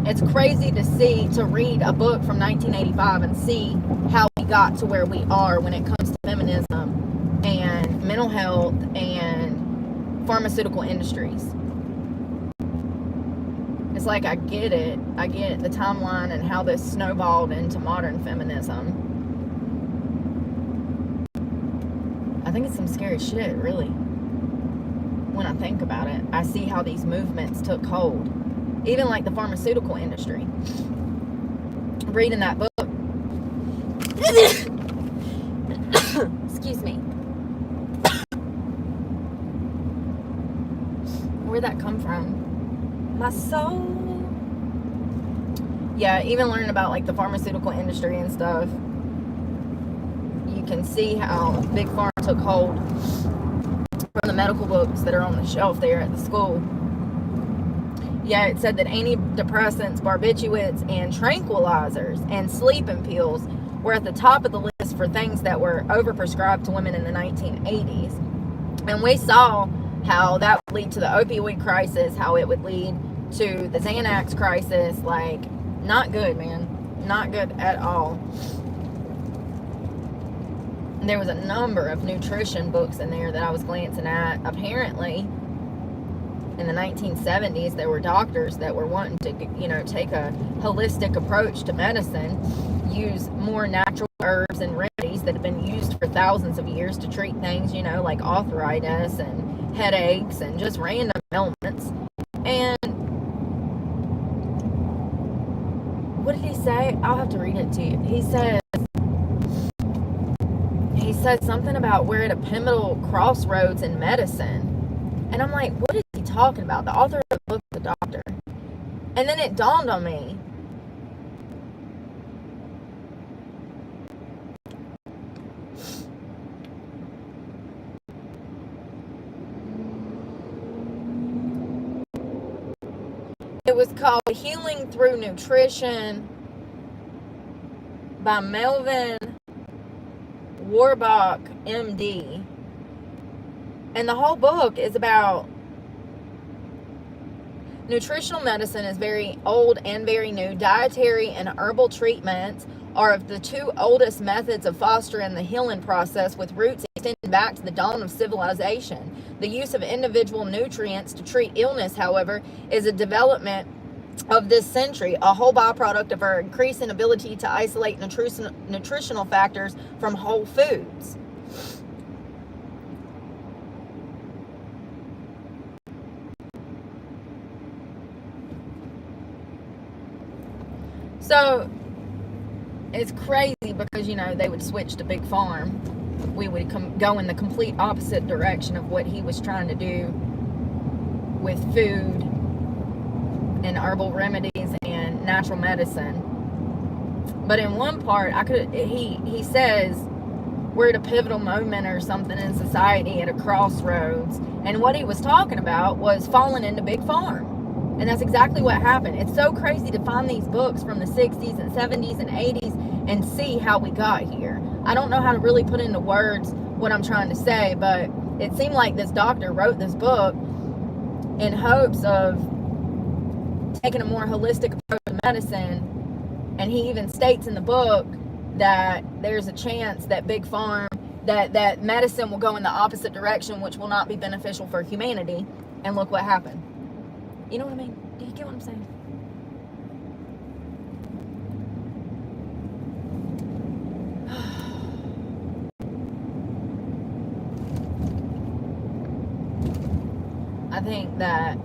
It's crazy to read a book from 1985 and see how we got to where we are when it comes to feminism and mental health and pharmaceutical industries. It's like I get it, the timeline and how this snowballed into modern feminism. I think it's some scary shit, really. When I think about it, I see how these movements took hold. Even like the pharmaceutical industry. Reading that book. Excuse me. Where'd that come from? My soul. Yeah, even learning about like the pharmaceutical industry and stuff. You can see how Big Pharma took hold from the medical books that are on the shelf there at the school. Yeah, it said that antidepressants, barbiturates, and tranquilizers and sleeping pills were at the top of the list for things that were overprescribed to women in the 1980s. And we saw how that would lead to the opioid crisis, how it would lead to the Xanax crisis. Like, not good, man. Not good at all. And there was a number of nutrition books in there that I was glancing at. Apparently, in the 1970s, there were doctors that were wanting to, take a holistic approach to medicine, use more natural herbs and remedies that have been used for thousands of years to treat things, like arthritis and headaches and just random ailments. And what did he say? I'll have to read it to you. He said something about we're at a pivotal crossroads in medicine. And I'm like, what is he talking about? The author of the book, the doctor. And then it dawned on me. It was called Healing Through Nutrition by Melvin Warbach, MD. And the whole book is about nutritional medicine is very old and very new. Dietary and herbal treatments are of the two oldest methods of fostering the healing process, with roots extending back to the dawn of civilization. The use of individual nutrients to treat illness, however, is a development of this century, a whole byproduct of our increasing ability to isolate nutritional factors from whole foods. So it's crazy because, they would switch to Big Farm. We would go in the complete opposite direction of what he was trying to do with food and herbal remedies and natural medicine. But in one part, he says we're at a pivotal moment or something in society at a crossroads. And what he was talking about was falling into Big Farm. And that's exactly what happened. It's so crazy to find these books from the 60s and 70s and 80s and see how we got here. I don't know how to really put into words what I'm trying to say, but it seemed like this doctor wrote this book in hopes of taking a more holistic approach to medicine. And he even states in the book that there's a chance that big farm, that medicine will go in the opposite direction, which will not be beneficial for humanity. And look what happened. You know what I mean? Do you get what I'm saying? I think that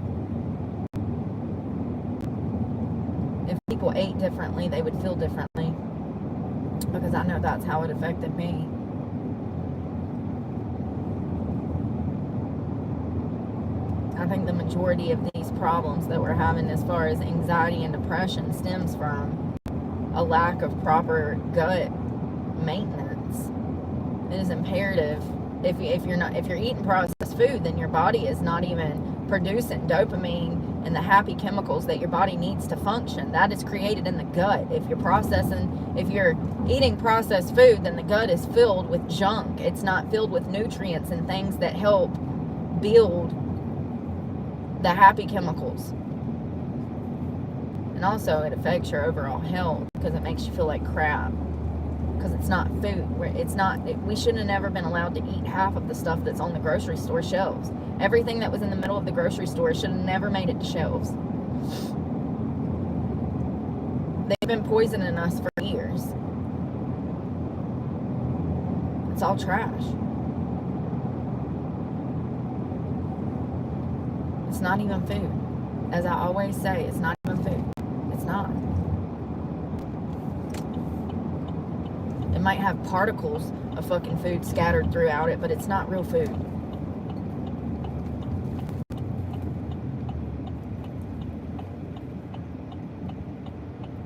if people ate differently, they would feel differently. Because I know that's how it affected me. I think the majority of these problems that we're having as far as anxiety and depression stems from a lack of proper gut maintenance. It is imperative. If you're eating processed food, then your body is not even producing dopamine and the happy chemicals that your body needs to function. That is created in the gut. If you're eating processed food, then the gut is filled with junk. It's not filled with nutrients and things that help build the happy chemicals. And also it affects your overall health because it makes you feel like crap. Because it's not food. We shouldn't have never been allowed to eat half of the stuff that's on the grocery store shelves. Everything that was in the middle of the grocery store should have never made it to shelves. They've been poisoning us for years. It's all trash. It's not even food. As I always say, it's not even food. It's not. It might have particles of fucking food scattered throughout it, but it's not real food.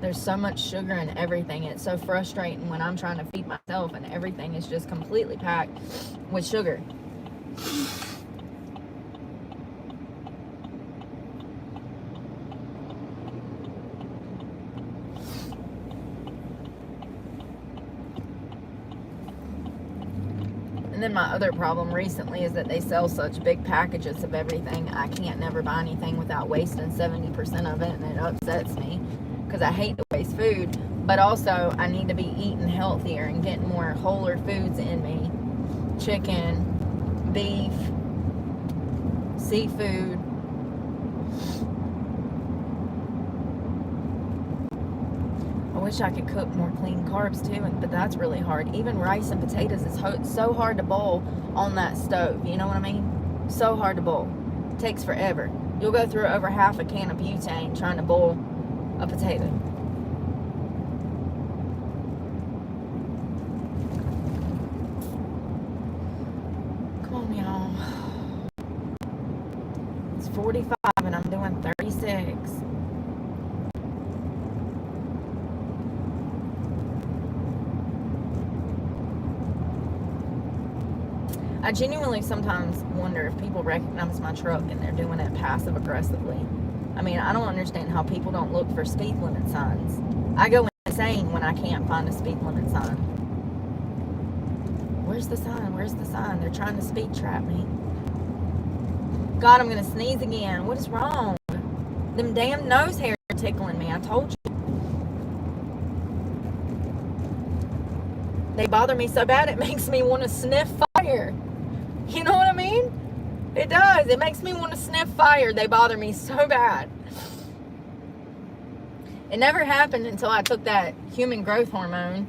There's so much sugar in everything. It's so frustrating when I'm trying to feed myself and everything is just completely packed with sugar. And then my other problem recently is that they sell such big packages of everything. I can't never buy anything without wasting 70% of it, and it upsets me because I hate to waste food. But also, I need to be eating healthier and getting more wholer foods in me. Chicken, beef, seafood. I wish I could cook more clean carbs too, but that's really hard. Even rice and potatoes is so hard to boil on that stove. You know what I mean? So hard to boil. It takes forever. You'll go through over half a can of butane trying to boil a potato. Come on, y'all. It's 45 and I'm doing 36. I genuinely sometimes wonder if people recognize my truck and they're doing it passive aggressively. I mean, I don't understand how people don't look for speed limit signs. I go insane when I can't find a speed limit sign. Where's the sign? Where's the sign? They're trying to speed trap me. God, I'm going to sneeze again. What is wrong? Them damn nose hairs are tickling me. I told you. They bother me so bad it makes me want to sniff fire. You know what I mean? It does. It makes me want to sniff fire. They bother me so bad. It never happened until I took that human growth hormone.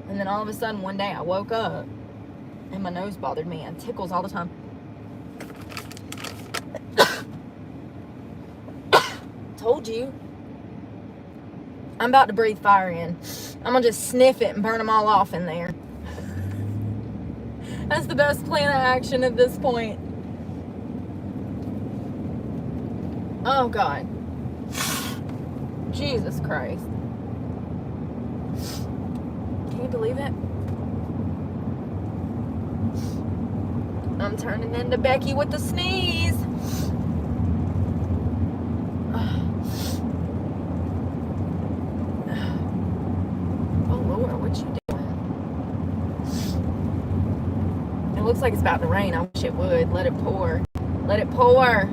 And then all of a sudden one day I woke up and my nose bothered me and tickles all the time. Told you. I'm about to breathe fire in. I'm going to just sniff it and burn them all off in there. That's the best plan of action at this point. Oh, God. Jesus Christ. Can you believe it? I'm turning into Becky with the sneeze. Looks like it's about to rain. I wish it would. Let it pour. Let it pour.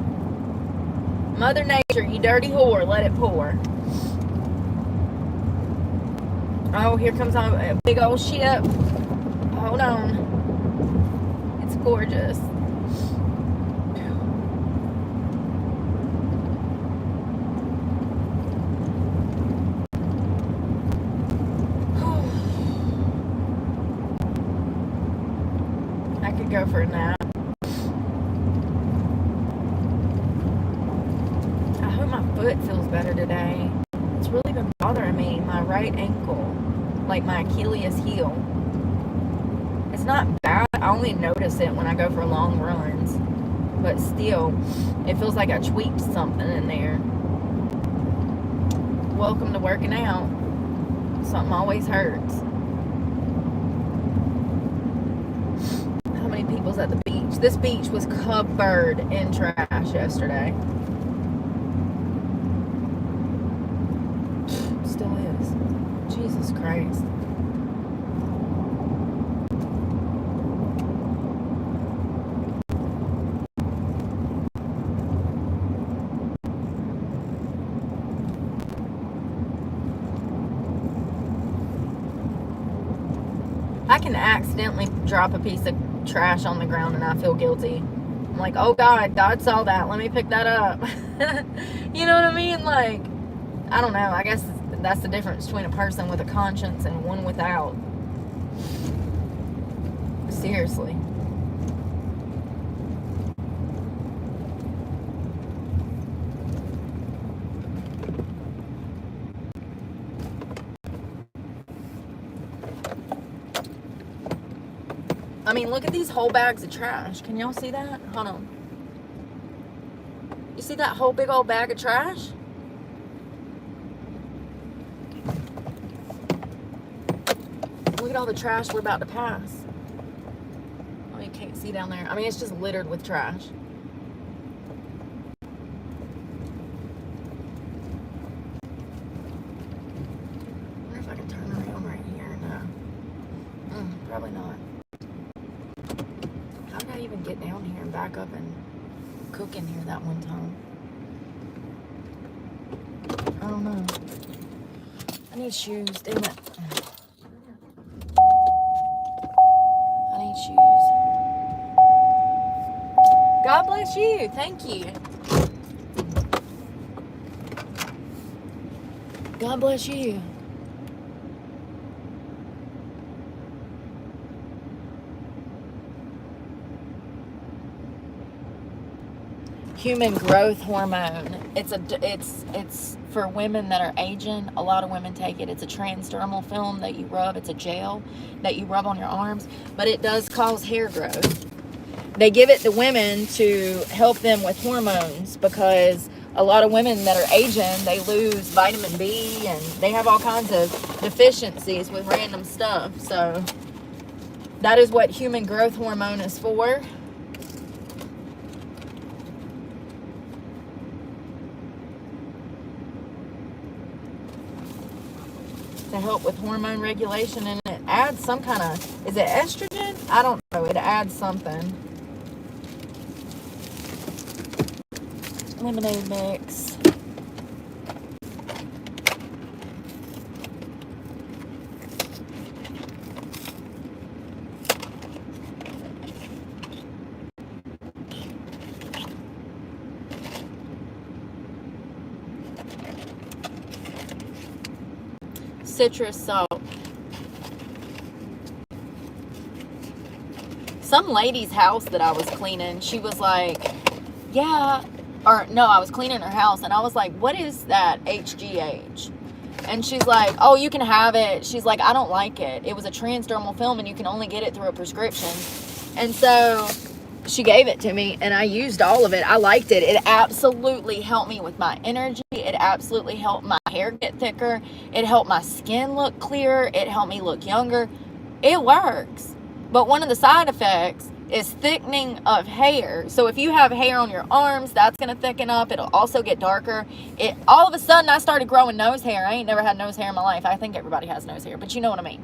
Mother Nature, you dirty whore. Let it pour. Oh, here comes a big old ship. Hold on. It's gorgeous. I could go for a nap. I hope my foot feels better today. It's really been bothering me, my right ankle, like my Achilles heel. It's not bad. I only notice it when I go for long runs, but still, it feels like I tweaked something in there. Welcome to working out. Something always hurts. How many people's at the beach? This beach was covered in trash yesterday. Still is. Jesus Christ. I can accidentally drop a piece of trash on the ground and I feel guilty. I'm like, oh God saw that. Let me pick that up. You know what I mean? Like, I don't know. I guess that's the difference between a person with a conscience and one without. Seriously. I mean, look at these whole bags of trash. Can y'all see that? Hold on. You see that whole big old bag of trash? Look at all the trash we're about to pass. Oh, you can't see down there. I mean, it's just littered with trash. I wonder if I can turn around right here. No. Probably not. How did I even get down here and back up and cook in here that one time? I don't know. I need shoes. Damn it. I need shoes. God bless you. Thank you. God bless you. Human growth hormone. It's for women that are aging. A lot of women take it. It's a transdermal film that you rub. It's a gel that you rub on your arms, but it does cause hair growth. They give it to women to help them with hormones because a lot of women that are aging, they lose vitamin B and they have all kinds of deficiencies with random stuff. So that is what human growth hormone is for. To help with hormone regulation, and it adds some kind of, is it estrogen? I don't know. It adds something. Lemonade mix. Citrus salt. Some lady's house that I was cleaning, she was like, yeah, or no, I was cleaning her house and I was like, what is that HGH? And she's like, oh, you can have it. She's like, I don't like it. It was a transdermal film and you can only get it through a prescription. And so she gave it to me and I used all of it. I liked it. It absolutely helped me with my energy. It absolutely helped my hair get thicker. It helped my skin look clearer. It helped me look younger. It works. But one of the side effects is thickening of hair. So if you have hair on your arms, that's going to thicken up. It'll also get darker. All of a sudden, I started growing nose hair. I ain't never had nose hair in my life. I think everybody has nose hair, but you know what I mean.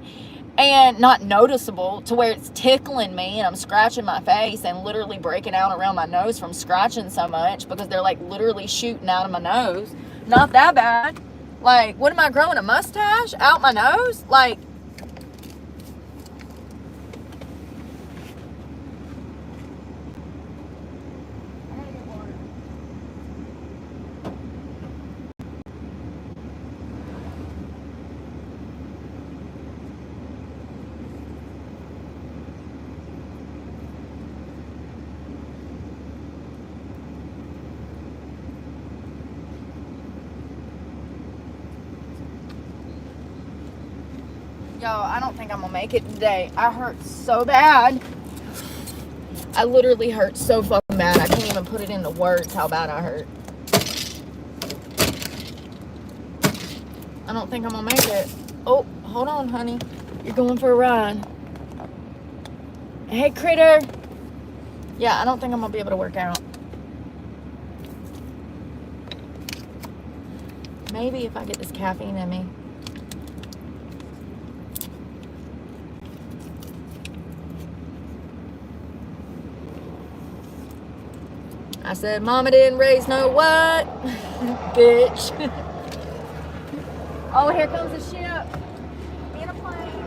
And not noticeable to where it's tickling me and I'm scratching my face and literally breaking out around my nose from scratching so much because they're like literally shooting out of my nose. Not that bad. Like, what am I growing, a mustache out my nose? Like, yo, I don't think I'm gonna make it today. I hurt so bad. I literally hurt so fucking bad. I can't even put it into words how bad I hurt. I don't think I'm gonna make it. Oh, hold on, honey. You're going for a ride. Hey, critter. Yeah, I don't think I'm gonna be able to work out. Maybe if I get this caffeine in me. I said, Mama didn't raise no what? Bitch. Oh, here comes a ship. In a plane.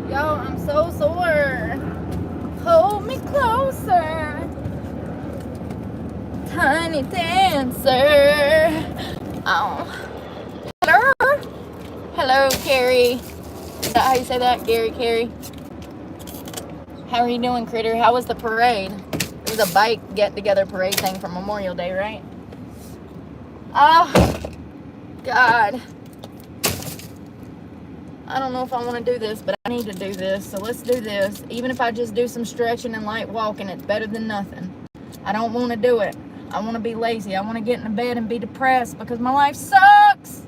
Yo, I'm so sore. Hold me closer. Tiny dancer. Oh. Hello. Hello, Carrie. Is that how you say that? Gary, Carrie. How are you doing, critter? How was the parade? It was a bike get-together parade thing for Memorial Day, right? Oh, God. I don't know if I want to do this, but I need to do this. So let's do this. Even if I just do some stretching and light walking, it's better than nothing. I don't want to do it. I want to be lazy. I want to get in bed and be depressed because my life sucks.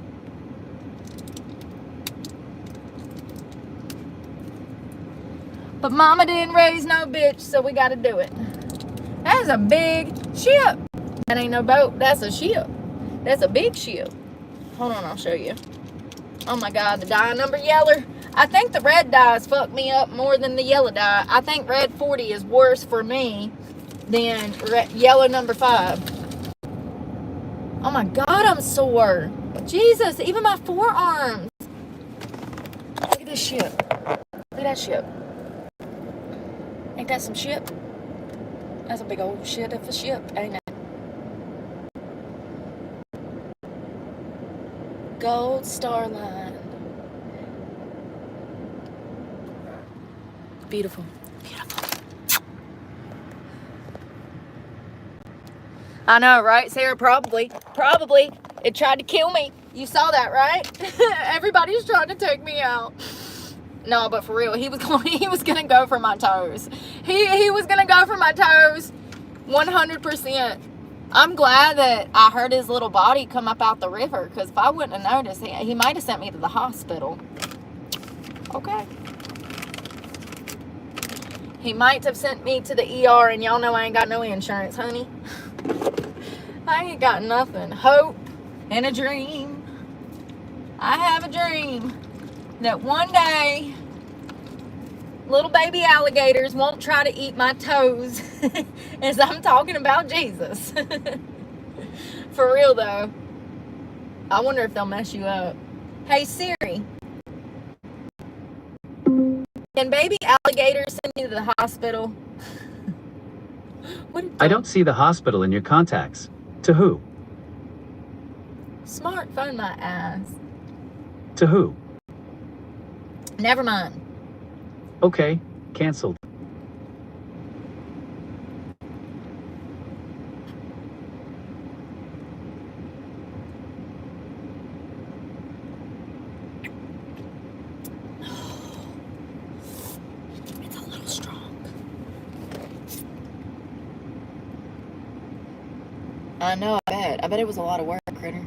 But Mama didn't raise no bitch, so we got to do it. That is a big ship. That ain't no boat. That's a ship. That's a big ship. Hold on, I'll show you. Oh my God, the dye number yeller. I think the red dyes fucked me up more than the yellow dye. I think red 40 is worse for me than yellow number 5. Oh my God, I'm sore. Jesus, even my forearms. Look at this ship. Look at that ship. Ain't that some ship? That's a big old shit of a ship, ain't it? Gold Star Line. Beautiful. Beautiful. I know, right, Sarah? Probably. Probably. It tried to kill me. You saw that, right? Everybody's trying to take me out. No, but for real, he was gonna go for my toes. He was gonna go for my toes 100%. I'm glad that I heard his little body come up out the river, because if I wouldn't have noticed, he might have sent me to the hospital. Okay. He might have sent me to the ER, and y'all know I ain't got no insurance, honey. I ain't got nothing. Hope and a dream. I have a dream that one day little baby alligators won't try to eat my toes as I'm talking about Jesus. For real though. I wonder if they'll mess you up. Hey Siri, can baby alligators send you to the hospital? I don't see the hospital in your contacts. To who? Smartphone my ass. To who? Never mind. Okay, canceled. It's a little strong. I know, I bet it was a lot of work, critter.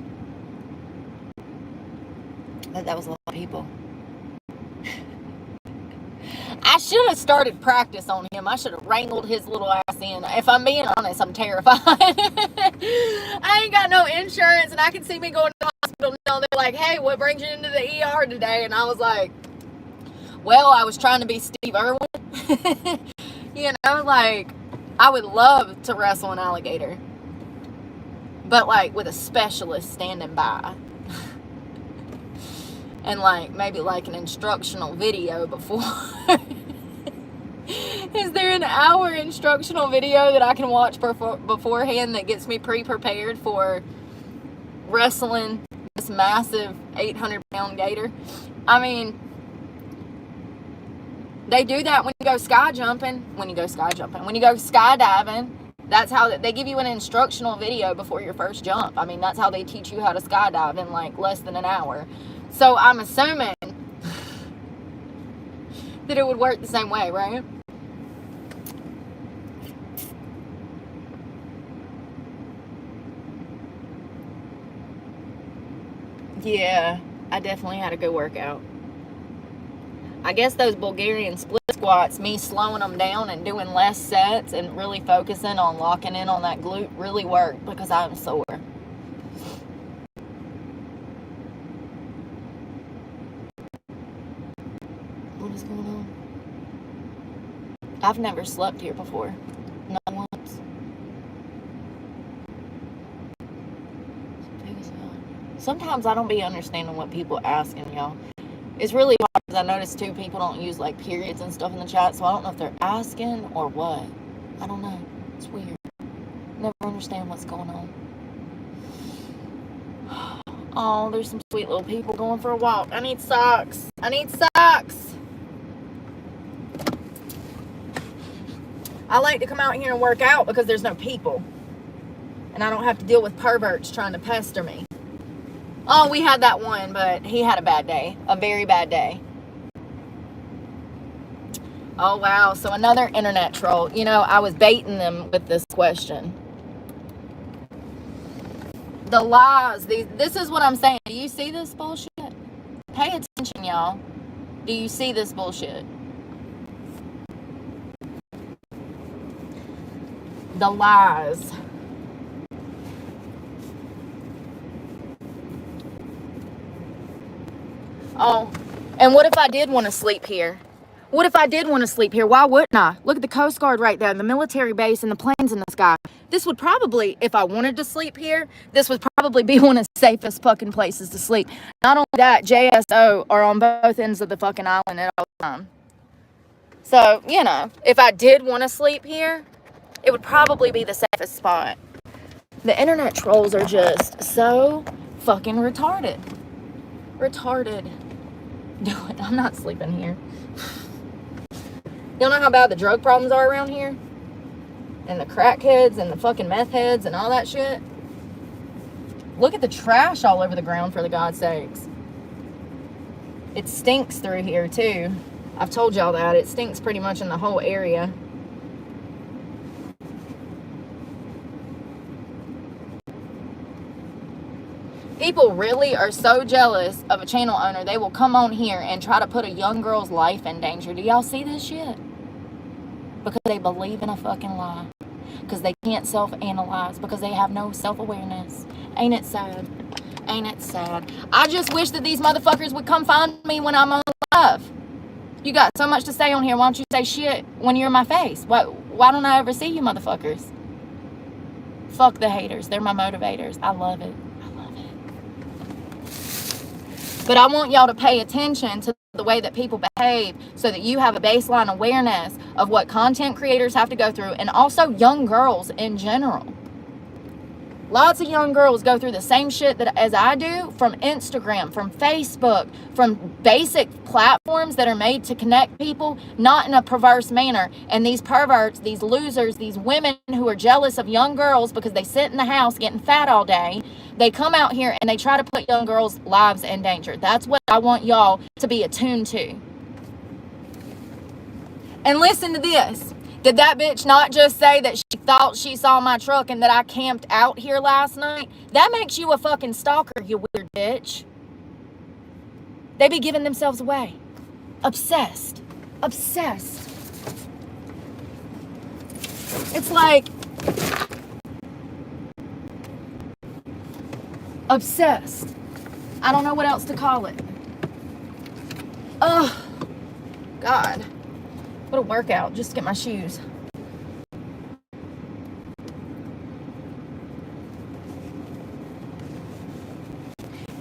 I bet that was a lot of people. I should have started practice on him. I should have wrangled his little ass in. If I'm being honest, I'm terrified. I ain't got no insurance, and I can see me going to the hospital now. They're like, hey, what brings you into the ER today? And I was like, well, I was trying to be Steve Irwin. You know, like, I would love to wrestle an alligator. But, like, with a specialist standing by. And, like, maybe, like, an instructional video before. Is there an hour instructional video that I can watch beforehand that gets me pre-prepared for wrestling this massive 800-pound gator? I mean, they do that when you go skydiving. When you go skydiving, that's how they give you an instructional video before your first jump. I mean, that's how they teach you how to skydive in, like, less than an hour. So I'm assuming that it would work the same way, right? Yeah, I definitely had a good workout. I guess those Bulgarian split squats, me slowing them down and doing less sets and really focusing on locking in on that glute really worked because I'm sore. What is going on? I've never slept here before. Not once. Sometimes I don't be understanding what people asking, y'all. It's really hard because I noticed too, people don't use like periods and stuff in the chat, so I don't know if they're asking or what. I don't know. It's weird. Never understand what's going on. Oh, there's some sweet little people going for a walk. I need socks. I need socks. I like to come out here and work out because there's no people. And I don't have to deal with perverts trying to pester me. Oh, we had that one, but he had a bad day. A very bad day. Oh, wow. So another internet troll. You know, I was baiting them with this question. The lies. This is what I'm saying. Do you see this bullshit? Pay attention, y'all. Do you see this bullshit? The lies. Oh, and what if I did want to sleep here? What if I did want to sleep here? Why wouldn't I? Look at the Coast Guard right there, the military base and the planes in the sky. This would probably, if I wanted to sleep here, this would probably be one of the safest fucking places to sleep. Not only that, JSO are on both ends of the fucking island at all time. So, you know, if I did want to sleep here, it would probably be the safest spot. The internet trolls are just so fucking retarded. Retarded. I'm not sleeping here. Y'all know how bad the drug problems are around here? And the crackheads and the fucking meth heads and all that shit? Look at the trash all over the ground, for the God's sakes. It stinks through here too. I've told y'all that. It stinks pretty much in the whole area. People really are so jealous of a channel owner, they will come on here and try to put a young girl's life in danger. Do y'all see this shit? Because they believe in a fucking lie. Because they can't self-analyze. Because they have no self-awareness. Ain't it sad? Ain't it sad? I just wish that these motherfuckers would come find me when I'm on live. You got so much to say on here. Why don't you say shit when you're in my face? Why don't I ever see you motherfuckers? Fuck the haters. They're my motivators. I love it. But I want y'all to pay attention to the way that people behave so that you have a baseline awareness of what content creators have to go through, and also young girls in general. Lots of young girls go through the same shit as I do from Instagram, from Facebook, from basic platforms that are made to connect people, not in a perverse manner. And these perverts, these losers, these women who are jealous of young girls because they sit in the house getting fat all day, they come out here and they try to put young girls' lives in danger. That's what I want y'all to be attuned to. And listen to this. Did that bitch not just say that she thought she saw my truck and that I camped out here last night? That makes you a fucking stalker, you weird bitch. They be giving themselves away. Obsessed. Obsessed. It's like obsessed. I don't know what else to call it. Oh, God. What a workout just to get my shoes.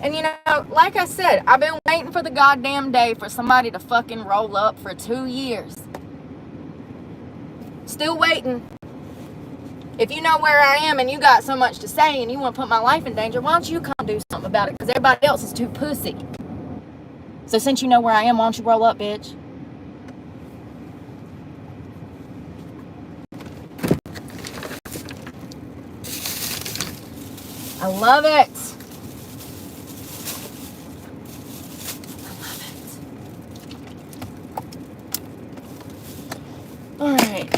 And you know, like I said, I've been waiting for the goddamn day for somebody to fucking roll up for 2 years. Still waiting. If you know where I am and you got so much to say and you want to put my life in danger, why don't you come do something about it? Because everybody else is too pussy. So since you know where I am, why don't you roll up, bitch? I love it. I love it. All right.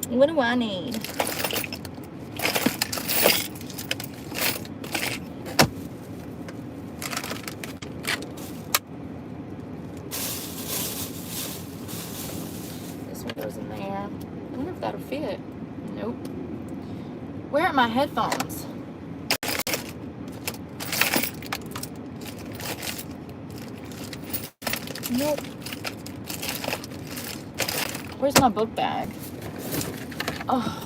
What do I need? This one goes in there. I wonder if that'll fit. Nope. Where are my headphones? Nope. Where's my book bag? Oh.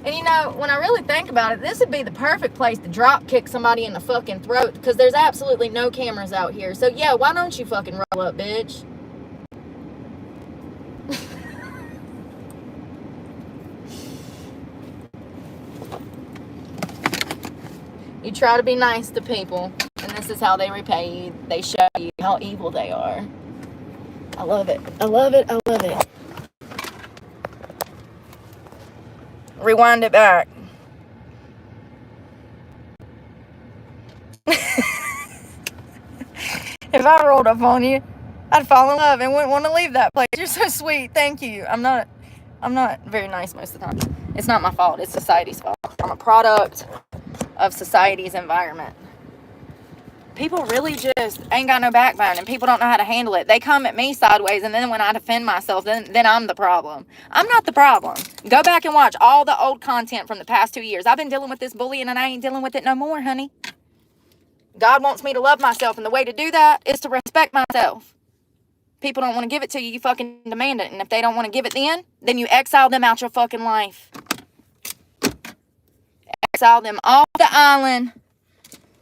And you know, when I really think about it, this would be the perfect place to drop kick somebody in the fucking throat because there's absolutely no cameras out here. So yeah, why don't you fucking roll up, bitch? You try to be nice to people, and this is how they repay you. They show you how evil they are. I love it. I love it. I love it. Rewind it back. If I rolled up on you, I'd fall in love and wouldn't want to leave that place. You're so sweet. Thank you. I'm not very nice most of the time. It's not my fault. It's society's fault. I'm a product of society's environment. People really just ain't got no backbone, and people don't know how to handle it. They come at me sideways, and then when I defend myself, then I'm the problem. I'm not the problem. Go back and watch all the old content from the past 2 years. I've been dealing with this bullying, and I ain't dealing with it no more, honey. God wants me to love myself, and the way to do that is to respect myself. People don't want to give it to you, you fucking demand it. And if they don't want to give it then you exile them out your fucking life. Exile them off the island.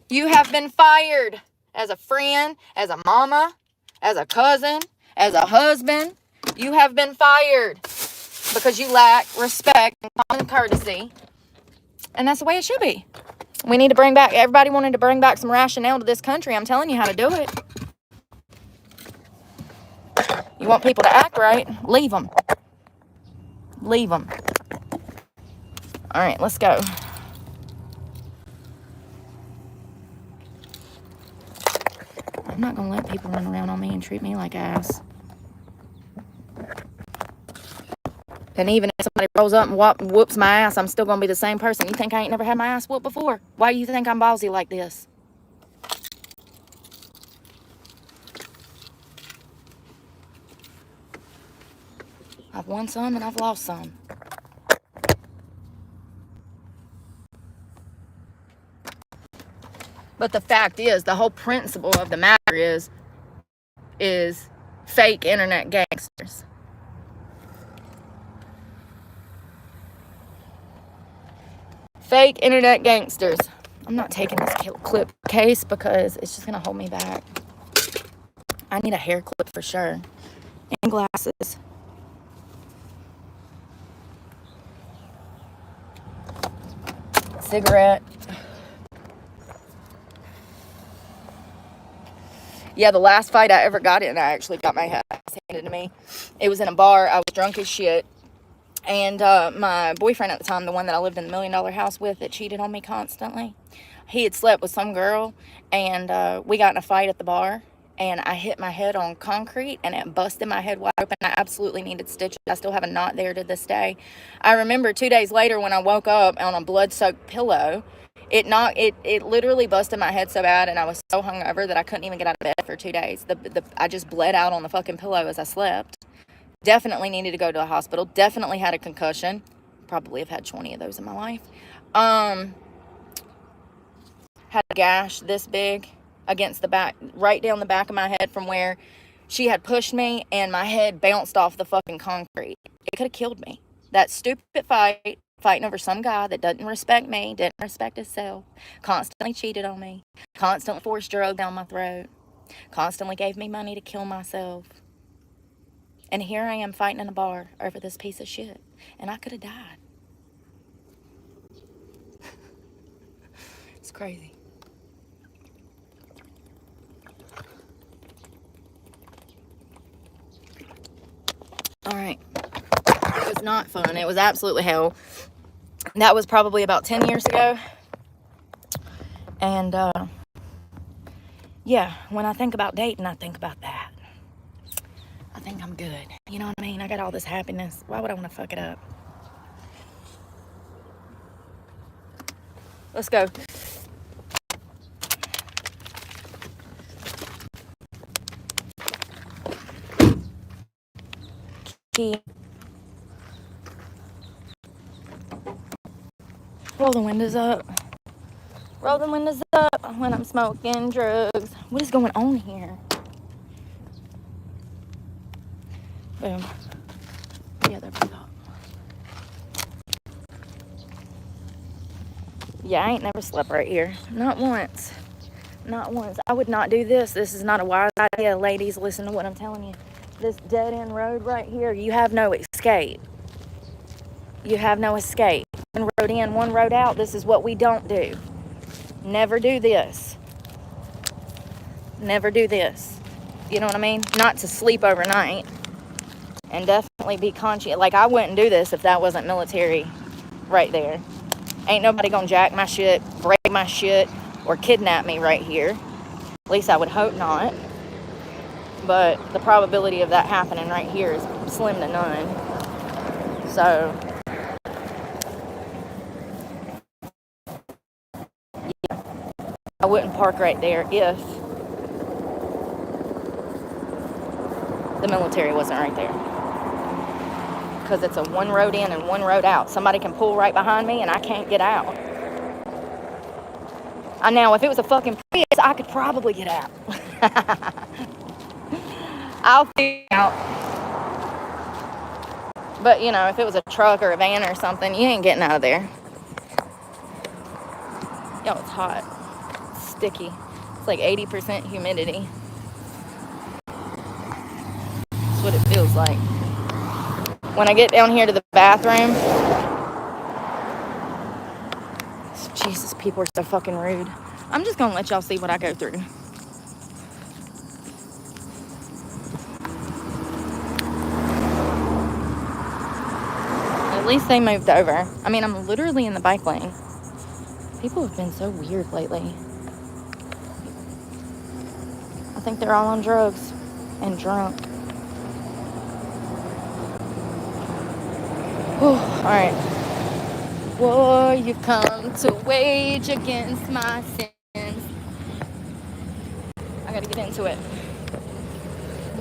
You have been fired as a friend, as a mama, as a cousin, as a husband. You have been fired because you lack respect and common courtesy. And that's the way it should be. We need to bring back, everybody wanted to bring back some rationale to this country. I'm telling you how to do it. You want people to act right? Leave them. Leave them. All right, let's go. I'm not going to let people run around on me and treat me like ass. And even if somebody rolls up and whoops my ass, I'm still going to be the same person. You think I ain't never had my ass whooped before? Why do you think I'm ballsy like this? I've won some and I've lost some. But the fact is, the whole principle of the matter is fake internet gangsters. Fake internet gangsters. I'm not taking this clip case because it's just going to hold me back. I need a hair clip for sure. And glasses. Cigarette. Yeah, the last fight I ever got in, I actually got my ass handed to me. It was in a bar. I was drunk as shit. And my boyfriend at the time, the one that I lived in the $1 million house with that cheated on me constantly, he had slept with some girl. And we got in a fight at the bar. and I hit my head on concrete and it busted my head wide open. I absolutely needed stitches. I still have a knot there to this day. I remember 2 days later when I woke up on a blood-soaked pillow, it literally busted my head so bad, and I was so hungover that I couldn't even get out of bed for 2 days. I just bled out on the fucking pillow as I slept. Definitely needed to go to the hospital. Definitely had a concussion. Probably have had 20 of those in my life. Had a gash this big against the back, right down the back of my head from where she had pushed me, and my head bounced off the fucking concrete. It could have killed me. That stupid fighting over some guy that doesn't respect me, didn't respect himself, constantly cheated on me, constantly forced drugs down my throat, constantly gave me money to kill myself. And here I am fighting in a bar over this piece of shit, and I could have died. It's crazy. All right. It was not fun. It was absolutely hell. That was probably about 10 years ago. And, yeah, when I think about dating, I think about that. I think I'm good. You know what I mean? I got all this happiness. Why would I want to fuck it up? Let's go. Key. Roll the windows up. Roll the windows up when I'm smoking drugs. What is going on here? Boom. Yeah, they're both up. Yeah, I ain't never slept right here. Not once. Not once. I would not do this. This is not a wise idea. Ladies, listen to what I'm telling you. This dead-end road right here, you have no escape. You have no escape. One road in, one road out. This is what we don't do. Never do this. Never do this. You know what I mean? Not to sleep overnight. And definitely be conscious. Like, I wouldn't do this if that wasn't military right there. Ain't nobody gonna jack my shit, break my shit, or kidnap me right here. At least I would hope not. But the probability of that happening right here is slim to none. So, yeah, I wouldn't park right there if the military wasn't right there. Because it's a one road in and one road out. Somebody can pull right behind me and I can't get out. Now, if it was a fucking Prius, I could probably get out. I'll figure it out. But, you know, if it was a truck or a van or something, you ain't getting out of there. Yo, it's hot. It's sticky. It's like 80% humidity. That's what it feels like. When I get down here to the bathroom, Jesus, people are so fucking rude. I'm just gonna let y'all see what I go through. At least they moved over. I mean, I'm literally in the bike lane. People have been so weird lately. I think they're all on drugs and drunk. Whew, all right. War you've come to wage against my sins. I gotta get into it.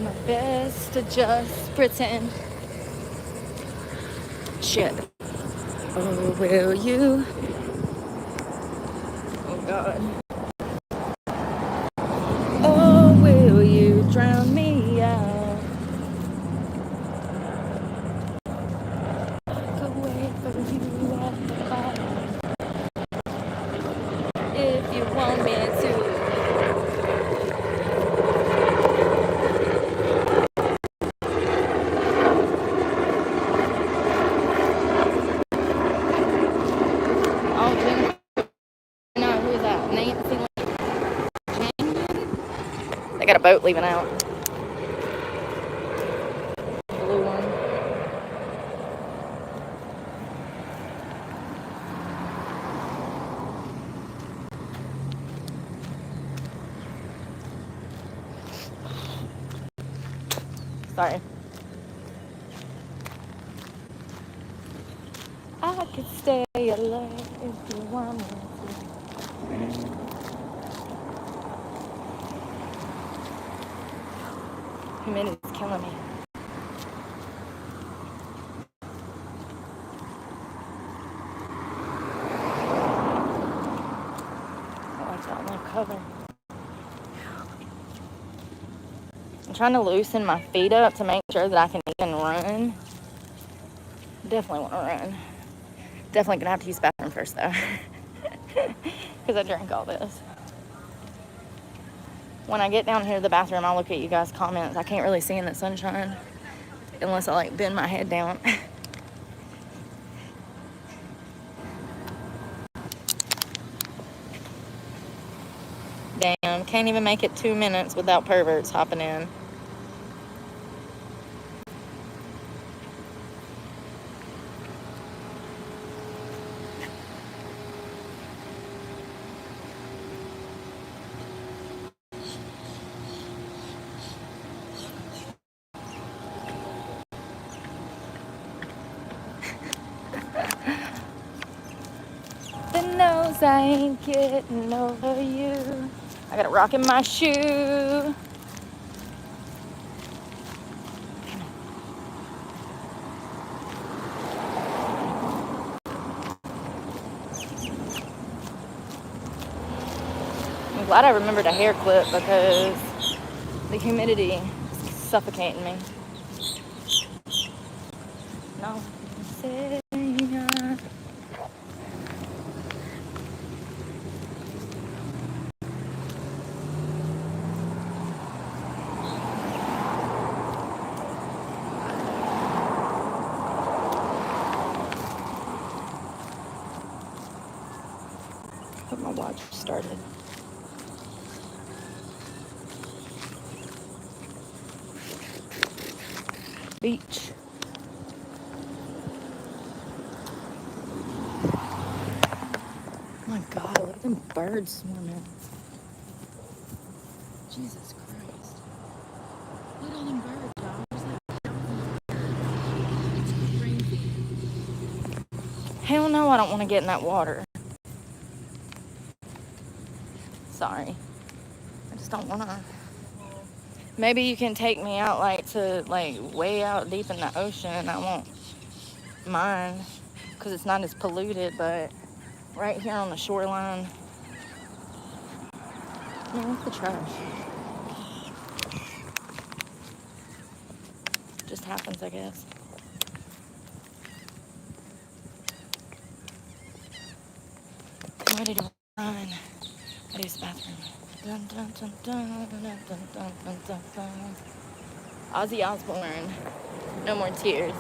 My best to just pretend. Shit. Oh, will you? Oh, God. Oh, will you drown me out? Go away for you at the bottom. If you want me to. They got a boat leaving out. Blue one. Sorry. I could stay alive if you want me to. Humidity's killing me. I like that on the cover. I'm trying to loosen my feet up to make sure that I can even run. Definitely want to run. Definitely gonna have to use the bathroom first though. Because I drank all this. When I get down here to the bathroom, I'll look at you guys' comments. I can't really see in the sunshine unless I like bend my head down. Damn, can't even make it 2 minutes without perverts hopping in. The nose, I ain't getting over you. I got a rock in my shoe. I'm glad I remembered a hair clip because the humidity is suffocating me. No, say Hope my watch started. Beach. Oh my God, look at them birds swarming. Jesus Christ. Look at all them birds, y'all. It's crazy. Hell no, I don't want to get in that water. Sorry. I just don't want to. Maybe you can take me out to way out deep in the ocean. I won't mind because it's not as polluted, but right here on the shoreline. Man, what's the trash? Just happens, I guess. I'm ready to run. I use the bathroom. Dun, dun, dun, dun, dun, dun, dun, dun, dun, dun. Ozzy Osbourne. No more tears.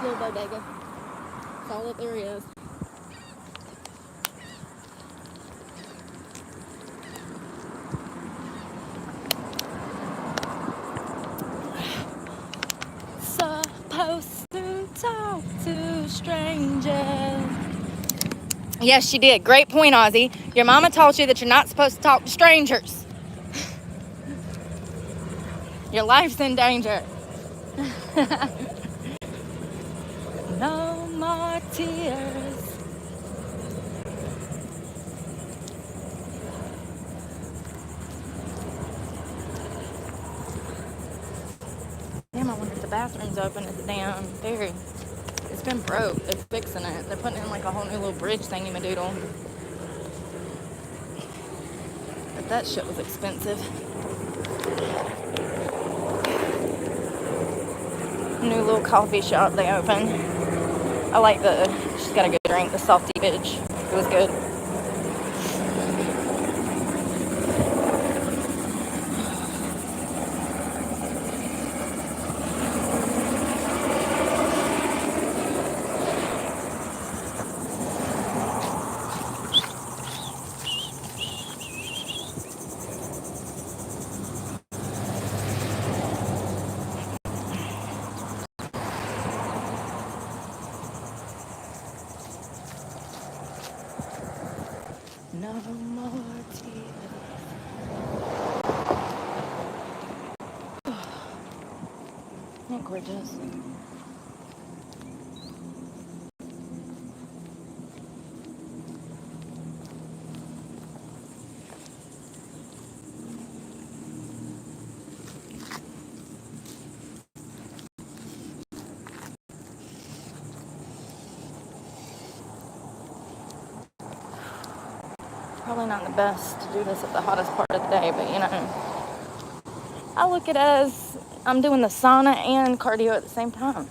Little bodega. That's all that there is. Supposed to talk to strangers. Yes, she did. Great point, Ozzy. Your mama told you that you're not supposed to talk to strangers. Your life's in danger. No more tears. Damn, I wonder if the bathroom's open at the damn ferry. It's been broke. They're fixing it. They're putting in like a whole new little bridge thingy-madoodle. But that shit was expensive. New little coffee shop they opened. I like she's got a good drink, the salty bitch. It was good. No more tears. Isn't it gorgeous? Probably not the best to do this at the hottest part of the day, but you know, I look at it as I'm doing the sauna and cardio at the same time.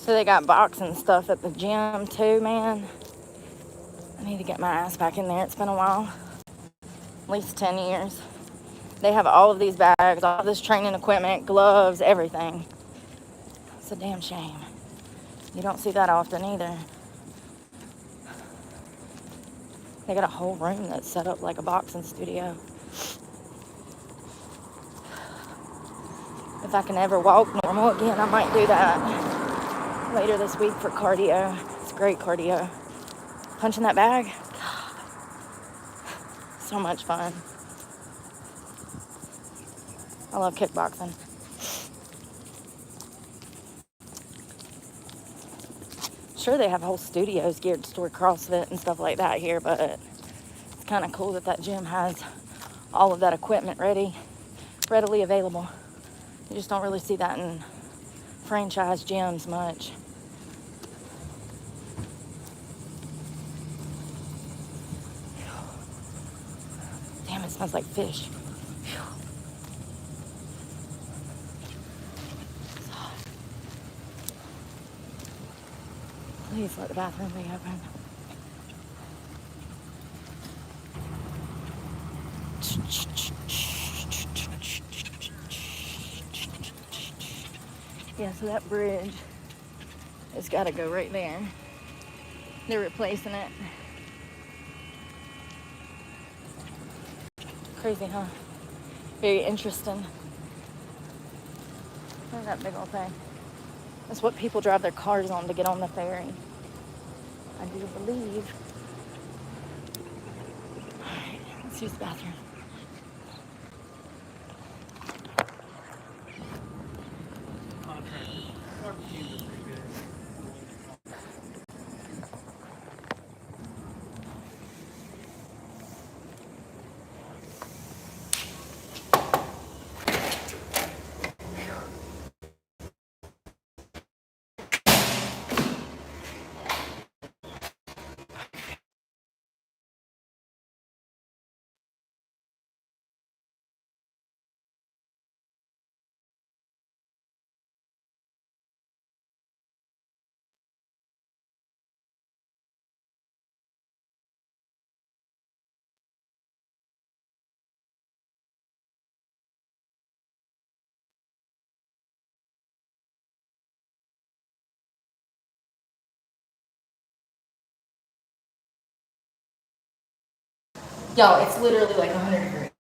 So they got boxing stuff at the gym too, man. I need to get my ass back in there. It's been a while. At least 10 years. They have all of these bags, all this training equipment, gloves, everything. It's a damn shame. You don't see that often either. They got a whole room that's set up like a boxing studio. If I can ever walk normal again, I might do that later this week for cardio. It's great cardio. Punching that bag, God, so much fun. I love kickboxing. Sure, they have whole studios geared toward CrossFit and stuff like that here, but it's kind of cool that that gym has all of that equipment readily available. You just don't really see that in franchise gyms much. Damn, it smells like fish. Please let the bathroom be open. Yeah, so that bridge has got to go right there. They're replacing it. Crazy, huh? Very interesting. Look at that big old thing. That's what people drive their cars on to get on the ferry. I do believe. Alright, let's use the bathroom. Y'all, it's literally like 100 degrees.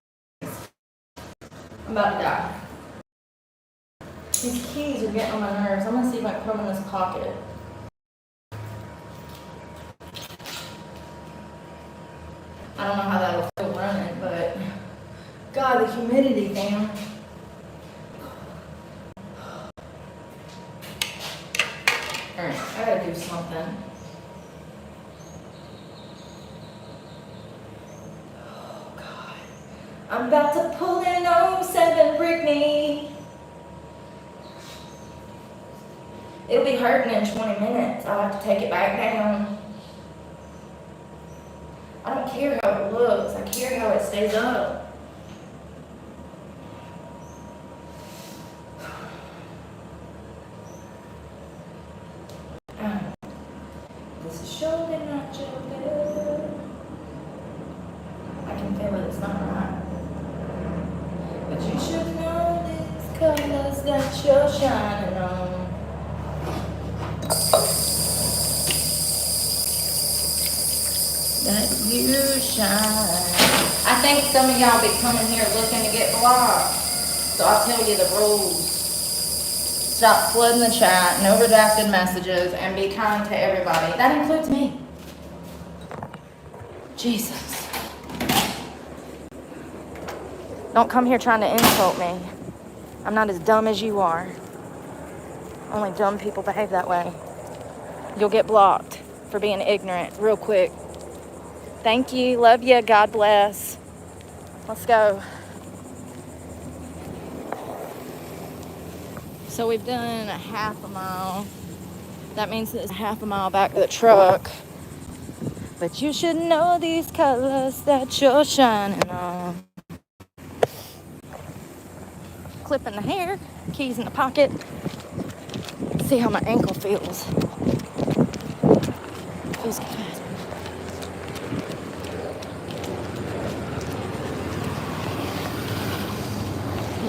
I'm about to die. These keys are getting on my nerves. I'm gonna see if I can put them in this pocket. I don't know how that'll feel running, but God, the humidity, damn. Alright, I gotta do something. Oh God. I'm about to pull in 07 Brittany. It'll be hurting in 20 minutes. I'll have to take it back down. I don't care how it looks. I care how it stays up. This is surely not your love. I can feel it, it's not right. But you should know these colors that you're shining on. That you shine. I think some of y'all be coming here looking to get blocked. So I'll tell you the rules. Stop flooding the chat, no redacted messages, and be kind to everybody. That includes me. Jesus. Don't come here trying to insult me. I'm not as dumb as you are. Only dumb people behave that way. You'll get blocked for being ignorant real quick. Thank you. Love you. God bless. Let's go. So we've done a half a mile. That means it's half a mile back to the truck. But you should know these colors that you're shining on. Clipping the hair, keys in the pocket. See how my ankle feels. Feels good.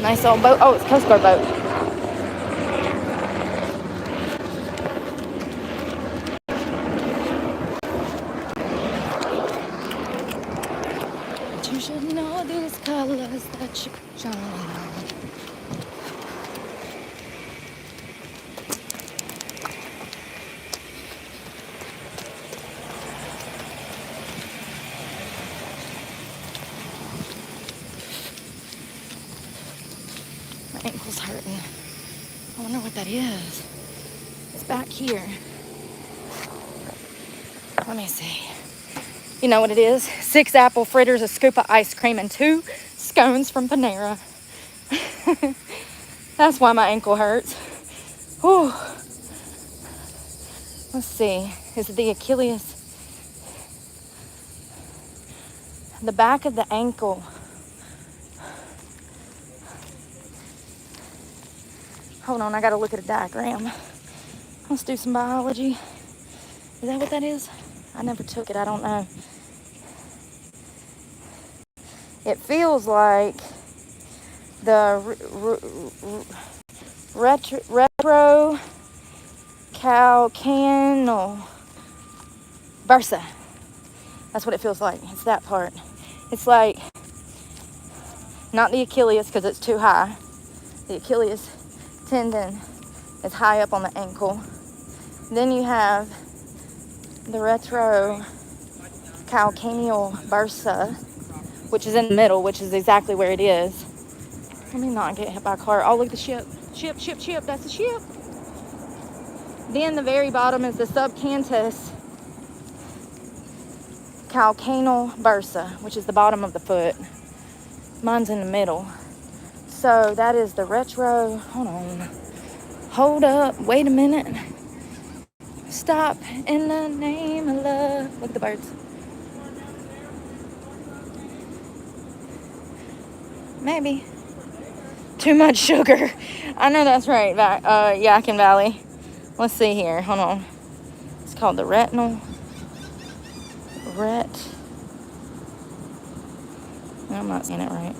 Nice old boat. Oh, it's a Coast Guard boat. But you should know these colors that you shine on. My ankle's hurting. I wonder what that is. It's back here. Let me see. You know what it is? 6 apple fritters, a scoop of ice cream, and 2 scones from Panera. That's why my ankle hurts. Whew. Let's see. Is it the Achilles? The back of the ankle. Hold on, I gotta look at a diagram. Let's do some biology. Is that what that is? I never took it, I don't know. It feels like the retrocalcaneal bursa. That's what it feels like. It's that part. It's like, not the Achilles because it's too high. The Achilles tendon is high up on the ankle. Then you have the retrocalcaneal bursa, which is in the middle, which is exactly where it is. Let me not get hit by a car. Oh, look at the ship. Ship. That's a ship. Then the very bottom is the subcantus calcaneal bursa, which is the bottom of the foot. Mine's in the middle. So that is the hold up, wait a minute. Stop in the name of love. Look at the birds. Maybe. Too much sugar. I know that's right. Yakin Valley. Let's see here. Hold on. It's called the retinal. I'm not saying it right.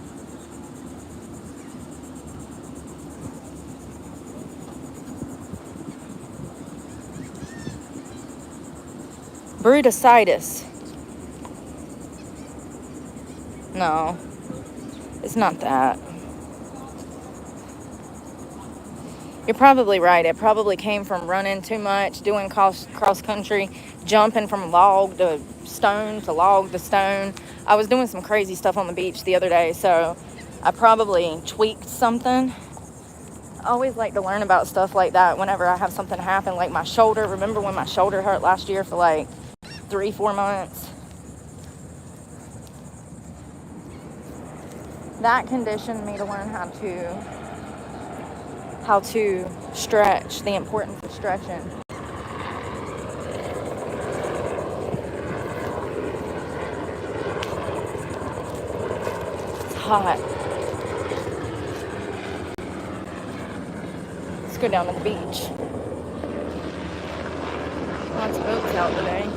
Bruticitis. No, it's not that. You're probably right. It probably came from running too much, doing cross country, jumping from log to stone to log to stone. I was doing some crazy stuff on the beach the other day, so I probably tweaked something. I always like to learn about stuff like that whenever I have something happen, like my shoulder. Remember when my shoulder hurt last year for like 3-4 months? That conditioned me to learn how to stretch, the importance of stretching. It's hot. Let's go down to the beach. lots of boats out today.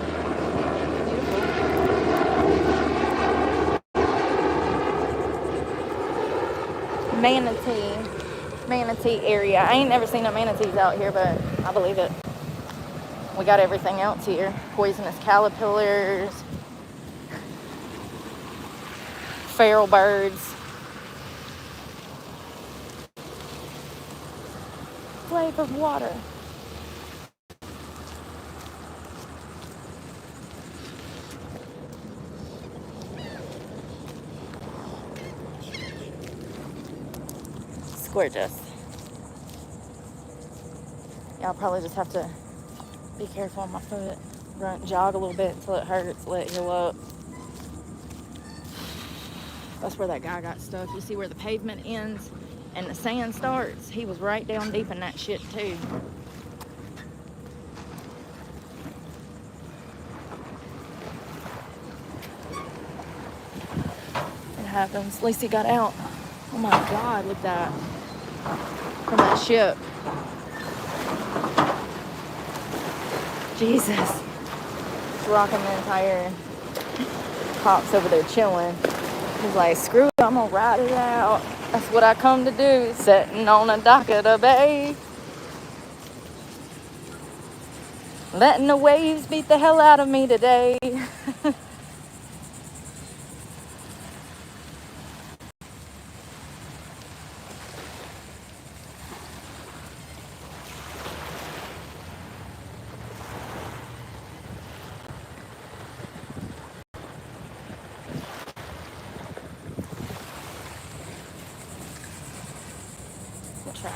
Manatee area. I ain't never seen no manatees out here, but I believe it. We got everything else here. Poisonous caterpillars, feral birds, flavor of water. It's gorgeous. Y'all probably just have to be careful on my foot. Run, jog a little bit until it hurts, let it heal up. That's where that guy got stuck. You see where the pavement ends and the sand starts? He was right down deep in that shit too. It happens. At least he got out. Oh my God, look at that. From that ship. Jesus. It's rocking the entire cops over there chilling. He's like, screw it, I'm gonna ride it out. That's what I come to do, sitting on a dock of the bay. Letting the waves beat the hell out of me today. Trash.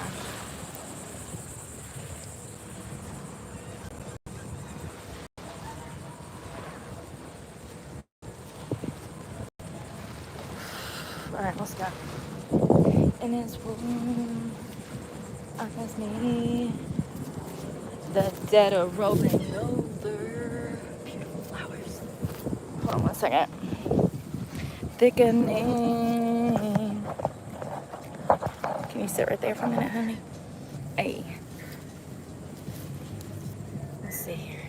Alright, let's go. In this room, I can see the dead are rolling over. Beautiful flowers. Hold on 1 second. Thickening. Can you sit right there for a minute, honey? Hey. Let's see here.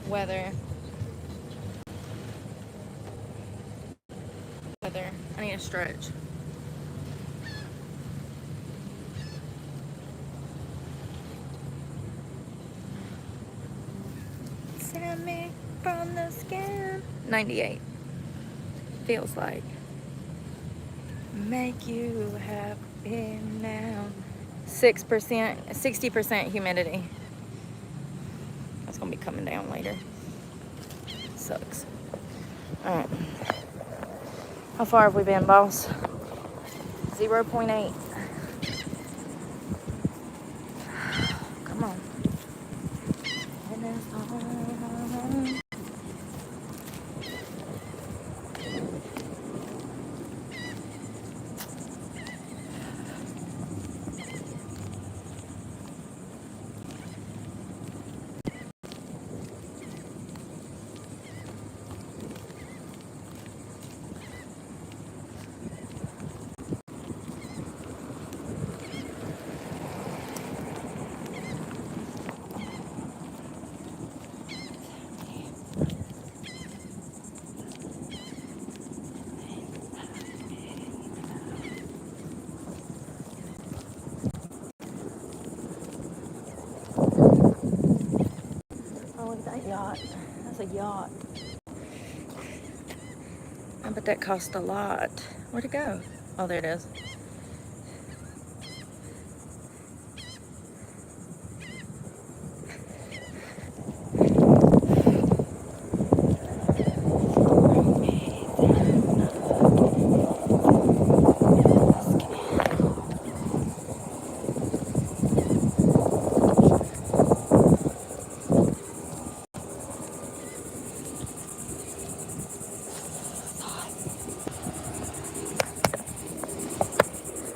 Weather. I need a stretch. Send me from the skin. 98. Feels like. Make you happy now. 6%, 60% humidity. That's gonna be coming down later. Sucks. Alright. How far have we been, boss? 0.8. Come on. And it's on. Yacht. That's a yacht. I bet that cost a lot. Where'd it go? Oh, there it is.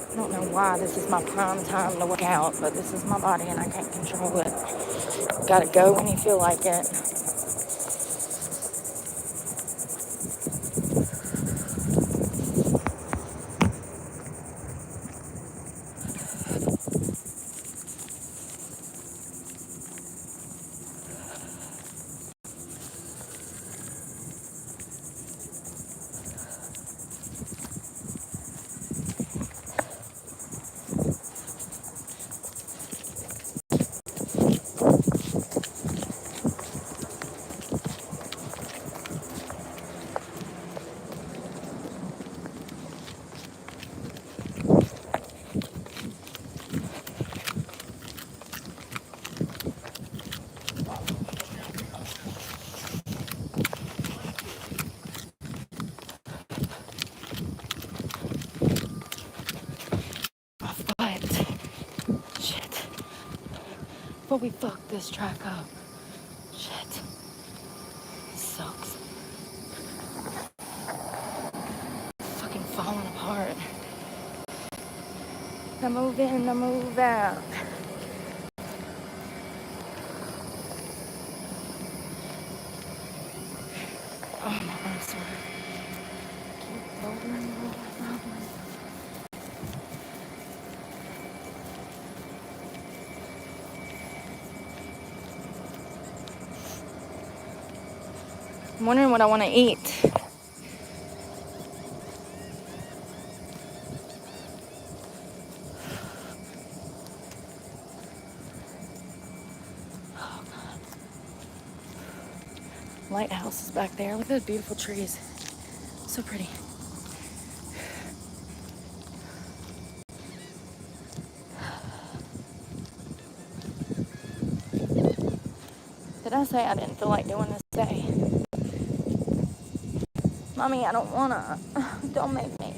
I don't know why this is my prime time to work out, but this is my body and I can't control it. Gotta go when you feel like it. before we fuck this track up. Shit. This sucks. Fucking falling apart. Now move in, now move out. Oh my God, sorry. Keep rolling. I'm wondering what I want to eat. Lighthouse is back there. Look at those beautiful trees. So pretty. Did I say I didn't feel like doing this day? Mommy, I don't wanna. Don't make me.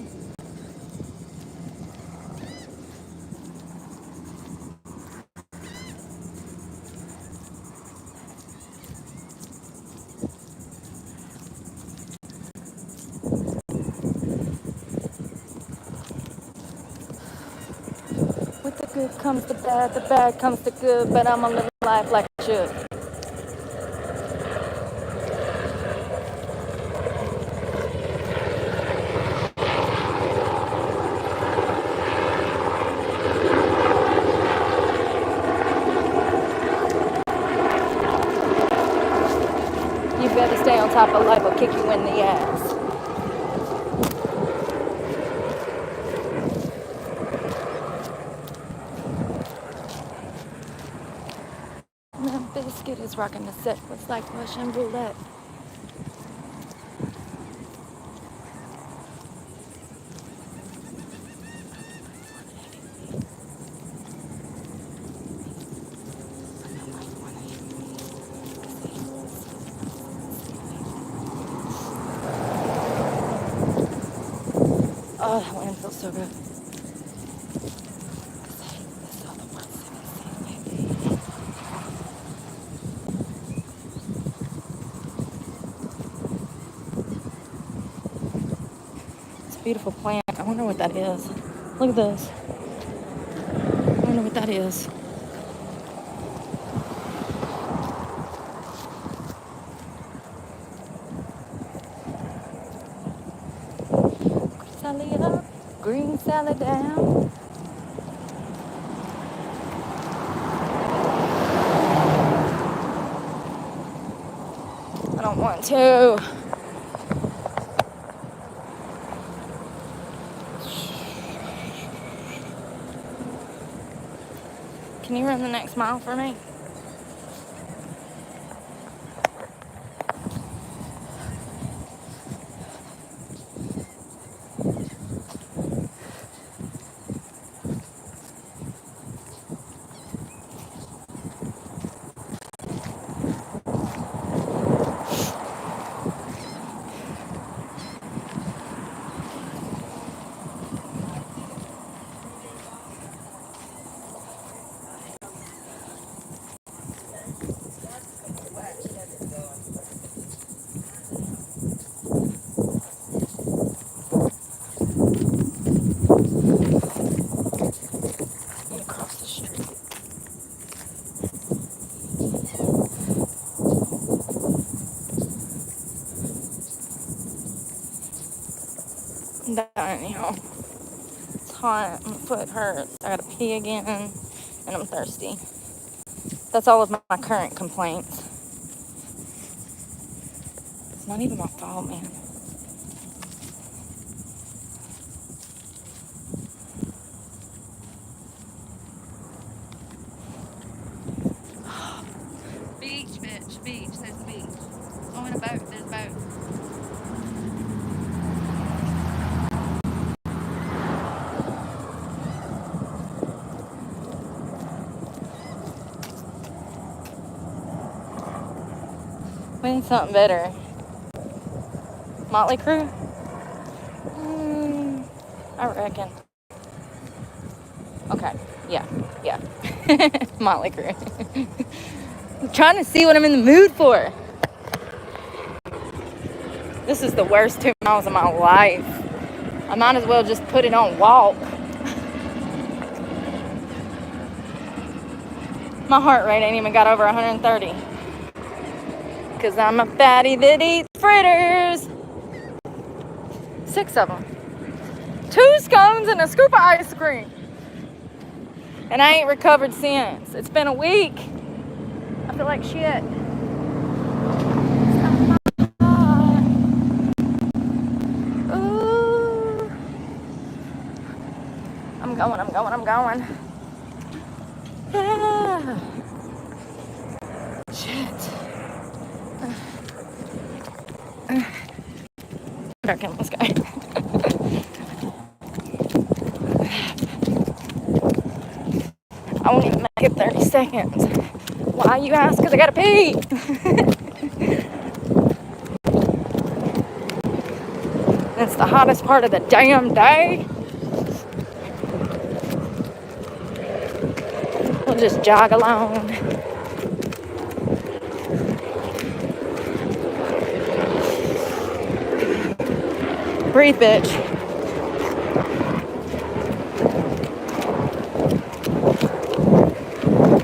With the good comes the bad comes the good, but I'ma live life like I should. You better stay on top of life or kick you in the ass. Limp Bizkit is rocking the set. Looks like Russian roulette. Oh, that wind feels so good. It's a beautiful plant. I wonder what that is. Look at this. I wonder what that is. Salad up, green salad down. I don't want to. Can you run the next mile for me? Across the street. I'm done, y'all. It's hot. My foot hurts. I gotta pee again, and I'm thirsty. That's all of my current complaints. It's not even my fault, man. Beach, bitch, beach. There's a beach. Oh, in a boat. There's a boat. We need something better. Motley Crue? I reckon. Okay. Yeah, yeah. Motley Crue. I'm trying to see what I'm in the mood for. This is the worst 2 miles of my life. I might as well just put it on walk. My heart rate ain't even got over 130. Because I'm a fatty that eats fritters. 6 of them. 2 scones and a scoop of ice cream. And I ain't recovered since. It's been a week. I feel like shit. Ooh. I'm going. Yeah. Shit. Darken, let's go. I won't even make it 30 seconds. Why, you ask? Because I gotta pee. It's the hottest part of the damn day. We'll just jog along. Breathe, bitch.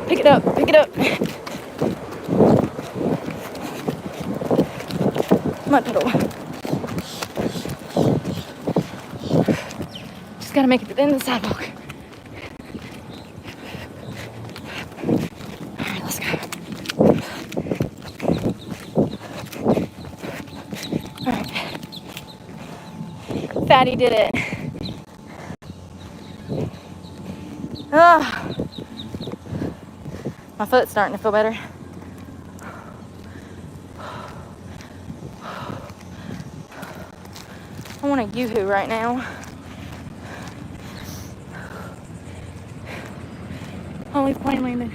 Pick it up. Mud puddle. Just gotta make it to the end of the sidewalk. Alright, let's go. Alright. Fatty did it. Ah. My foot's starting to feel better. I want a yoo-hoo right now. Holy plane landed.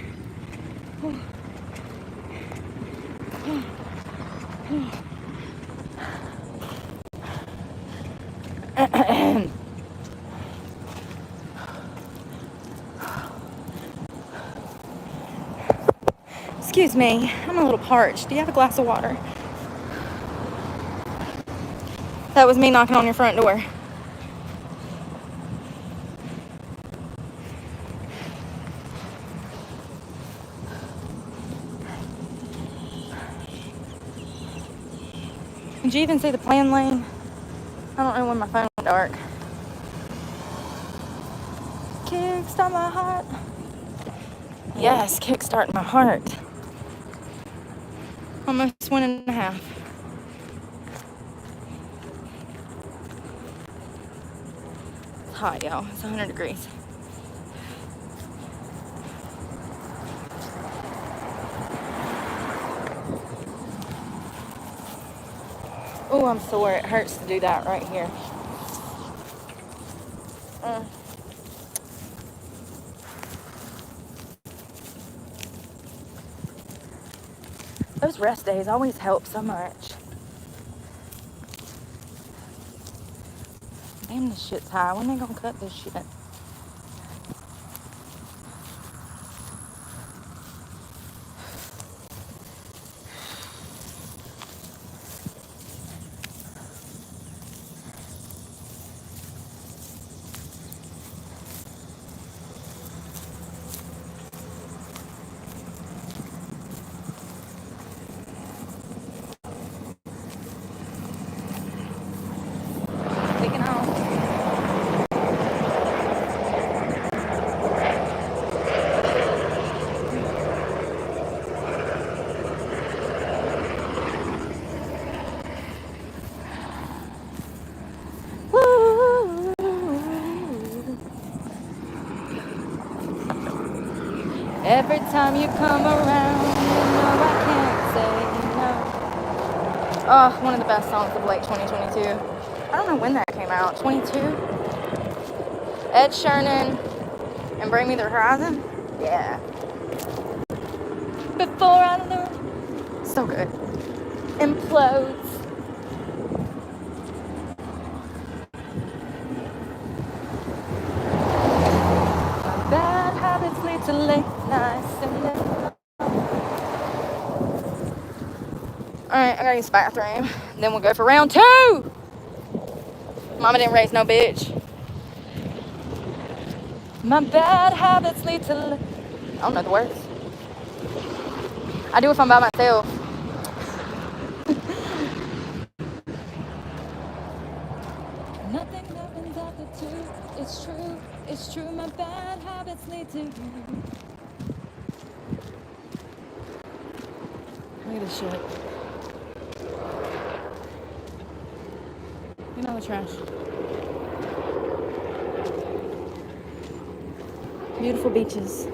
Excuse me, I'm a little parched. Do you have a glass of water? That was me knocking on your front door. Did you even see the plan lane? I don't know when my phone went dark. Kickstart my heart. Yes, kickstart my heart. Almost 1.5. It's hot, y'all. It's 100 degrees. Oh, I'm sore. It hurts to do that right here. Those rest days always help so much. Damn, this shit's high. When they gonna cut this shit? Taking off. Woo. Every time you come around, you know I can't say no. Oh, one of the best songs of late 2022. I don't know when that came out. 22? Ed Sheeran and Bring Me the Horizon? Yeah. Before I know. So good. Implodes. My bad I gotta use the bathroom. Then we'll go for round 2. Mama didn't raise no bitch. My bad habits lead to... I don't know the words. I do if I'm by myself. Nothing happens after 2. It's true. It's true. My bad habits lead to you. Look at this shit. You know the trash. Beautiful beaches.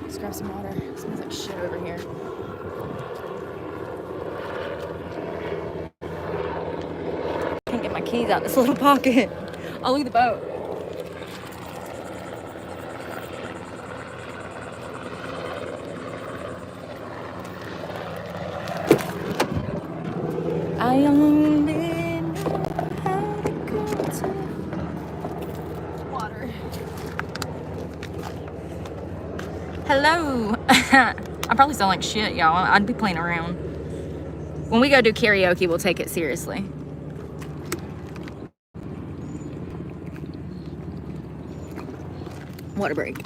Let's grab some water. It smells like shit over here. Can't get my keys out this little pocket. I'll leave the boat. I only know how to go to water. Hello. I probably sound like shit, y'all. I'd be playing around. When we go do karaoke, we'll take it seriously. Water break.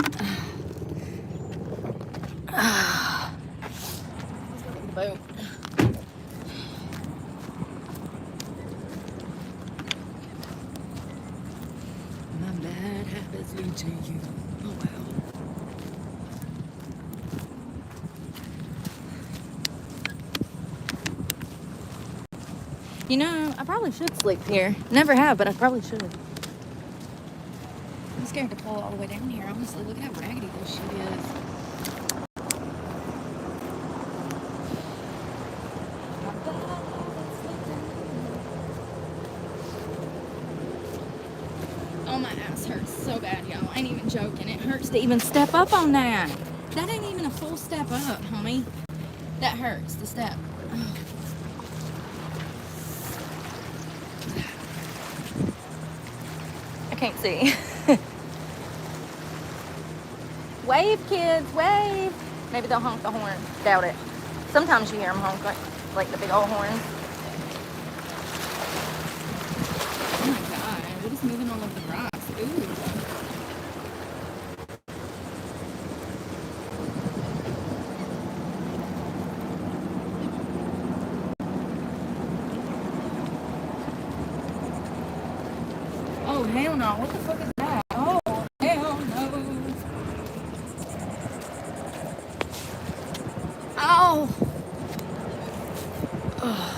Boat. My bad habits lead to you. Oh wow. You know, I probably should sleep here. Never have, but I probably should. I'm scared to pull all the way down here. Honestly, look at how raggedy this shit is. Oh, my ass hurts so bad, y'all. I ain't even joking. It hurts to even step up on that. That ain't even a full step up, homie. That hurts, the step. Oh. I can't see. Wave, kids, wave. Maybe they'll honk the horn. Doubt it. Sometimes you hear them honk like the big old horns. Oh my god, we're just moving all over the rocks. Ooh. Oh, hell no. What the fuck is that? Oh, hell no. Ow. Ugh.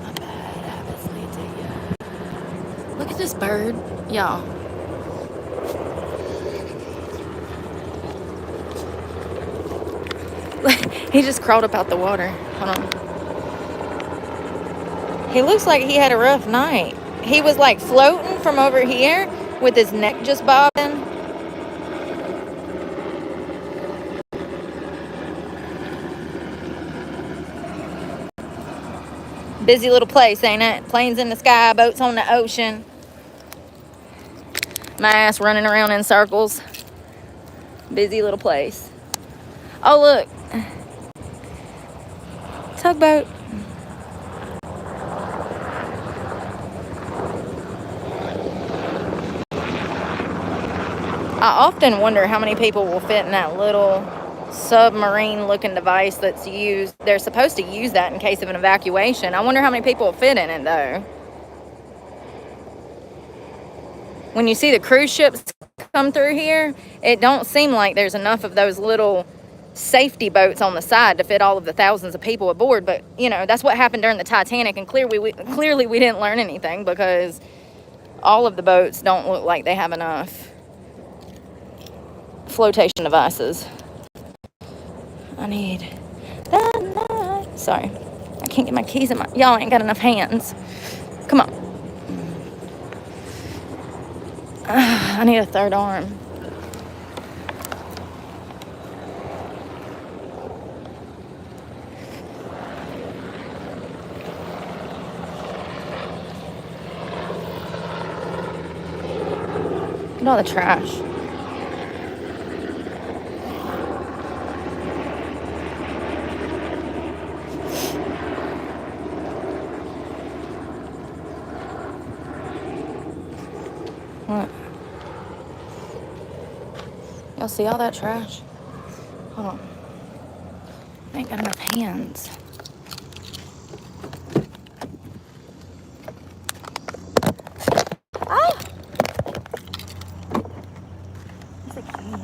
My bad habits lead to you. Look at this bird, y'all. He just crawled up out the water. Hold on. He looks like he had a rough night. He was like floating from over here with his neck just bobbing. Busy little place, ain't it? Planes in the sky, boats on the ocean. My ass running around in circles. Busy little place. Oh, look. Tugboat. I often wonder how many people will fit in that little submarine looking device that's used. They're supposed to use that in case of an evacuation. I wonder how many people will fit in it though. When you see the cruise ships come through here, it don't seem like there's enough of those little safety boats on the side to fit all of the thousands of people aboard. But you know, that's what happened during the Titanic, and clearly we didn't learn anything because all of the boats don't look like they have enough flotation devices. I need that. Sorry, I can't get my keys in my. Y'all ain't got enough hands. Come on. I need a third arm. Look at all the trash. Y'all see all that trash? Hold on. I ain't got enough hands. Ah! That's a key.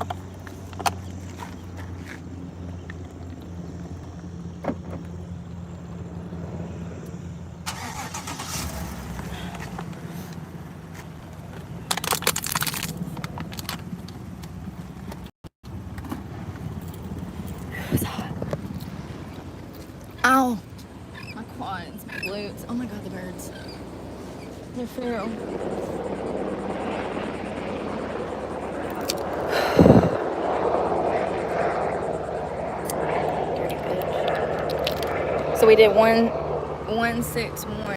It's hot. Ow! My quads, my glutes. Oh my god, the birds. They're feral. So we did 161.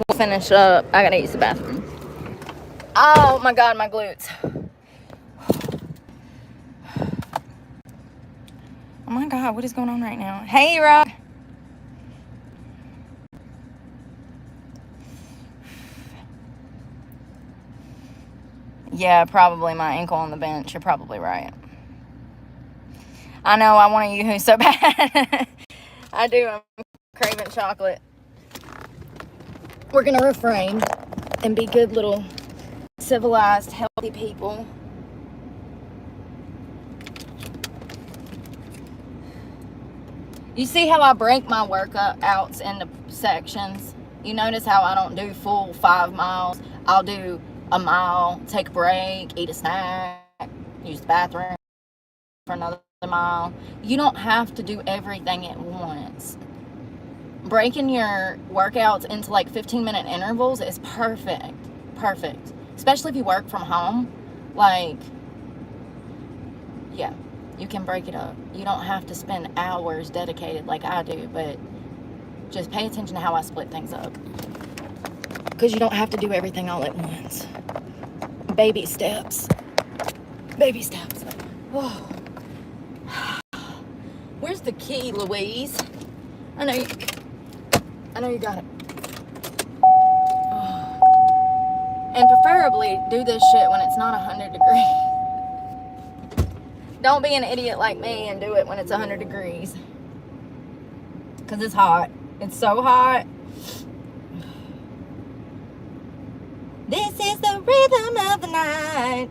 We'll finish up. I gotta use the bathroom. Oh my god, my glutes. Oh my god, what is going on right now? Hey, Rock. Yeah, probably my ankle on the bench. You're probably right. I know, I want a Yoo-hoo so bad. I do. I'm craving chocolate. We're gonna refrain and be good little civilized, healthy people. You see how I break my workouts into sections? You notice how I don't do full 5 miles. I'll do a mile, take a break, eat a snack, use the bathroom for another mile. You don't have to do everything at once. Breaking your workouts into like 15-minute intervals is perfect. Perfect. Especially if you work from home. Like, yeah, you can break it up. You don't have to spend hours dedicated like I do, but just pay attention to how I split things up. Because you don't have to do everything all at once. Baby steps. Baby steps. Oh. Where's the key, Louise? I know you got it. Oh. And preferably do this shit when it's not 100 degrees. Don't be an idiot like me and do it when it's 100 degrees. Because it's hot. It's so hot. This is the rhythm of the night.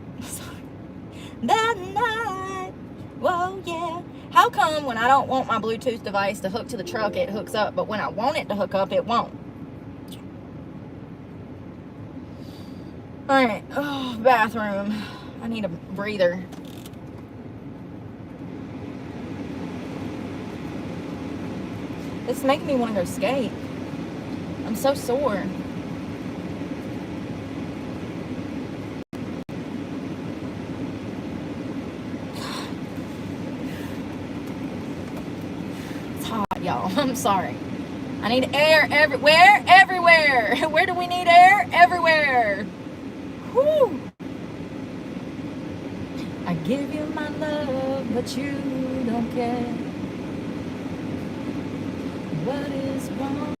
The night. Whoa, yeah. How come when I don't want my Bluetooth device to hook to the truck, it hooks up, but when I want it to hook up, it won't? Alright. Oh, bathroom. I need a breather. It's making me want to go skate. I'm so sore. Y'all, I'm sorry. I need air everywhere. Everywhere. Where do we need air? Everywhere. Whew. I give you my love, but you don't care. What is wrong?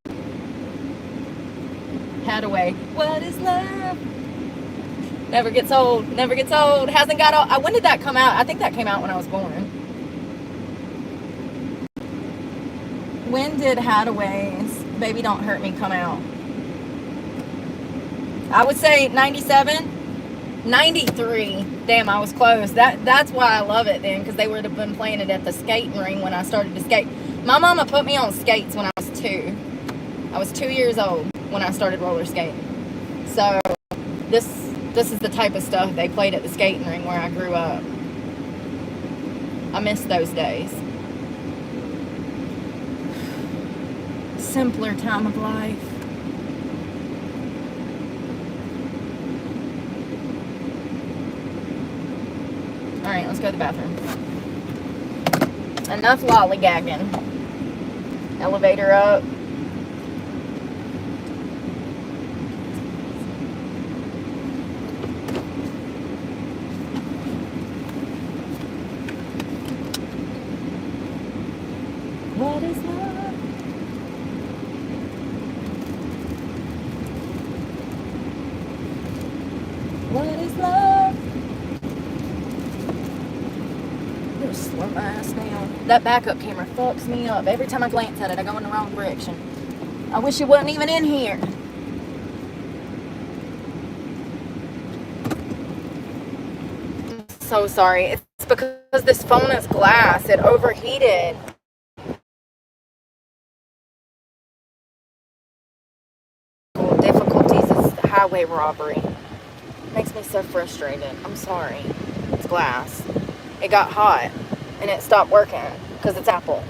Hadaway. What is love? Never gets old. Never gets old. Hasn't got old. When did that come out? I think that came out when I was born. When did Hadaway's Baby Don't Hurt Me come out? I would say 97, 93. Damn, I was close. That's why I love it then, because they would have been playing it at the skating ring when I started to skate. My mama put me on skates when I was 2. I was 2 years old when I started roller skating. So this is the type of stuff they played at the skating ring where I grew up. I miss those days. Simpler time of life. Alright, let's go to the bathroom. Enough lollygagging. Elevator up. What is love? What is love? That backup camera fucks me up. Every time I glance at it, I go in the wrong direction. I wish it wasn't even in here. I'm so sorry. It's because this phone is glass. It overheated. Difficulties is highway robbery. Makes me so frustrated. I'm sorry. It's glass. It got hot and it stopped working because it's Apple.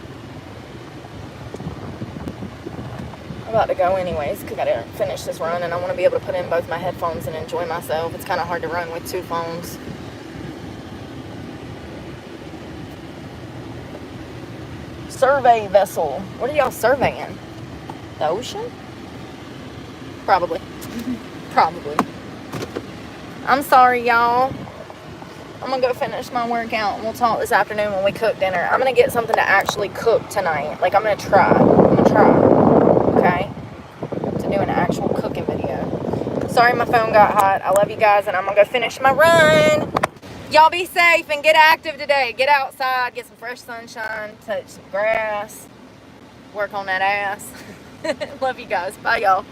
I'm about to go anyways because I gotta finish this run and I want to be able to put in both my headphones and enjoy myself. It's kind of hard to run with 2 phones. Survey vessel. What are y'all surveying? The ocean? Probably. Probably. I'm sorry, y'all. I'm gonna go finish my workout and we'll talk this afternoon when we cook dinner. I'm gonna get something to actually cook tonight. Like, I'm gonna try. Okay? To do an actual cooking video. Sorry my phone got hot. I love you guys and I'm gonna go finish my run. Y'all be safe and get active today. Get outside, get some fresh sunshine, touch some grass, work on that ass. Love you guys. Bye, y'all.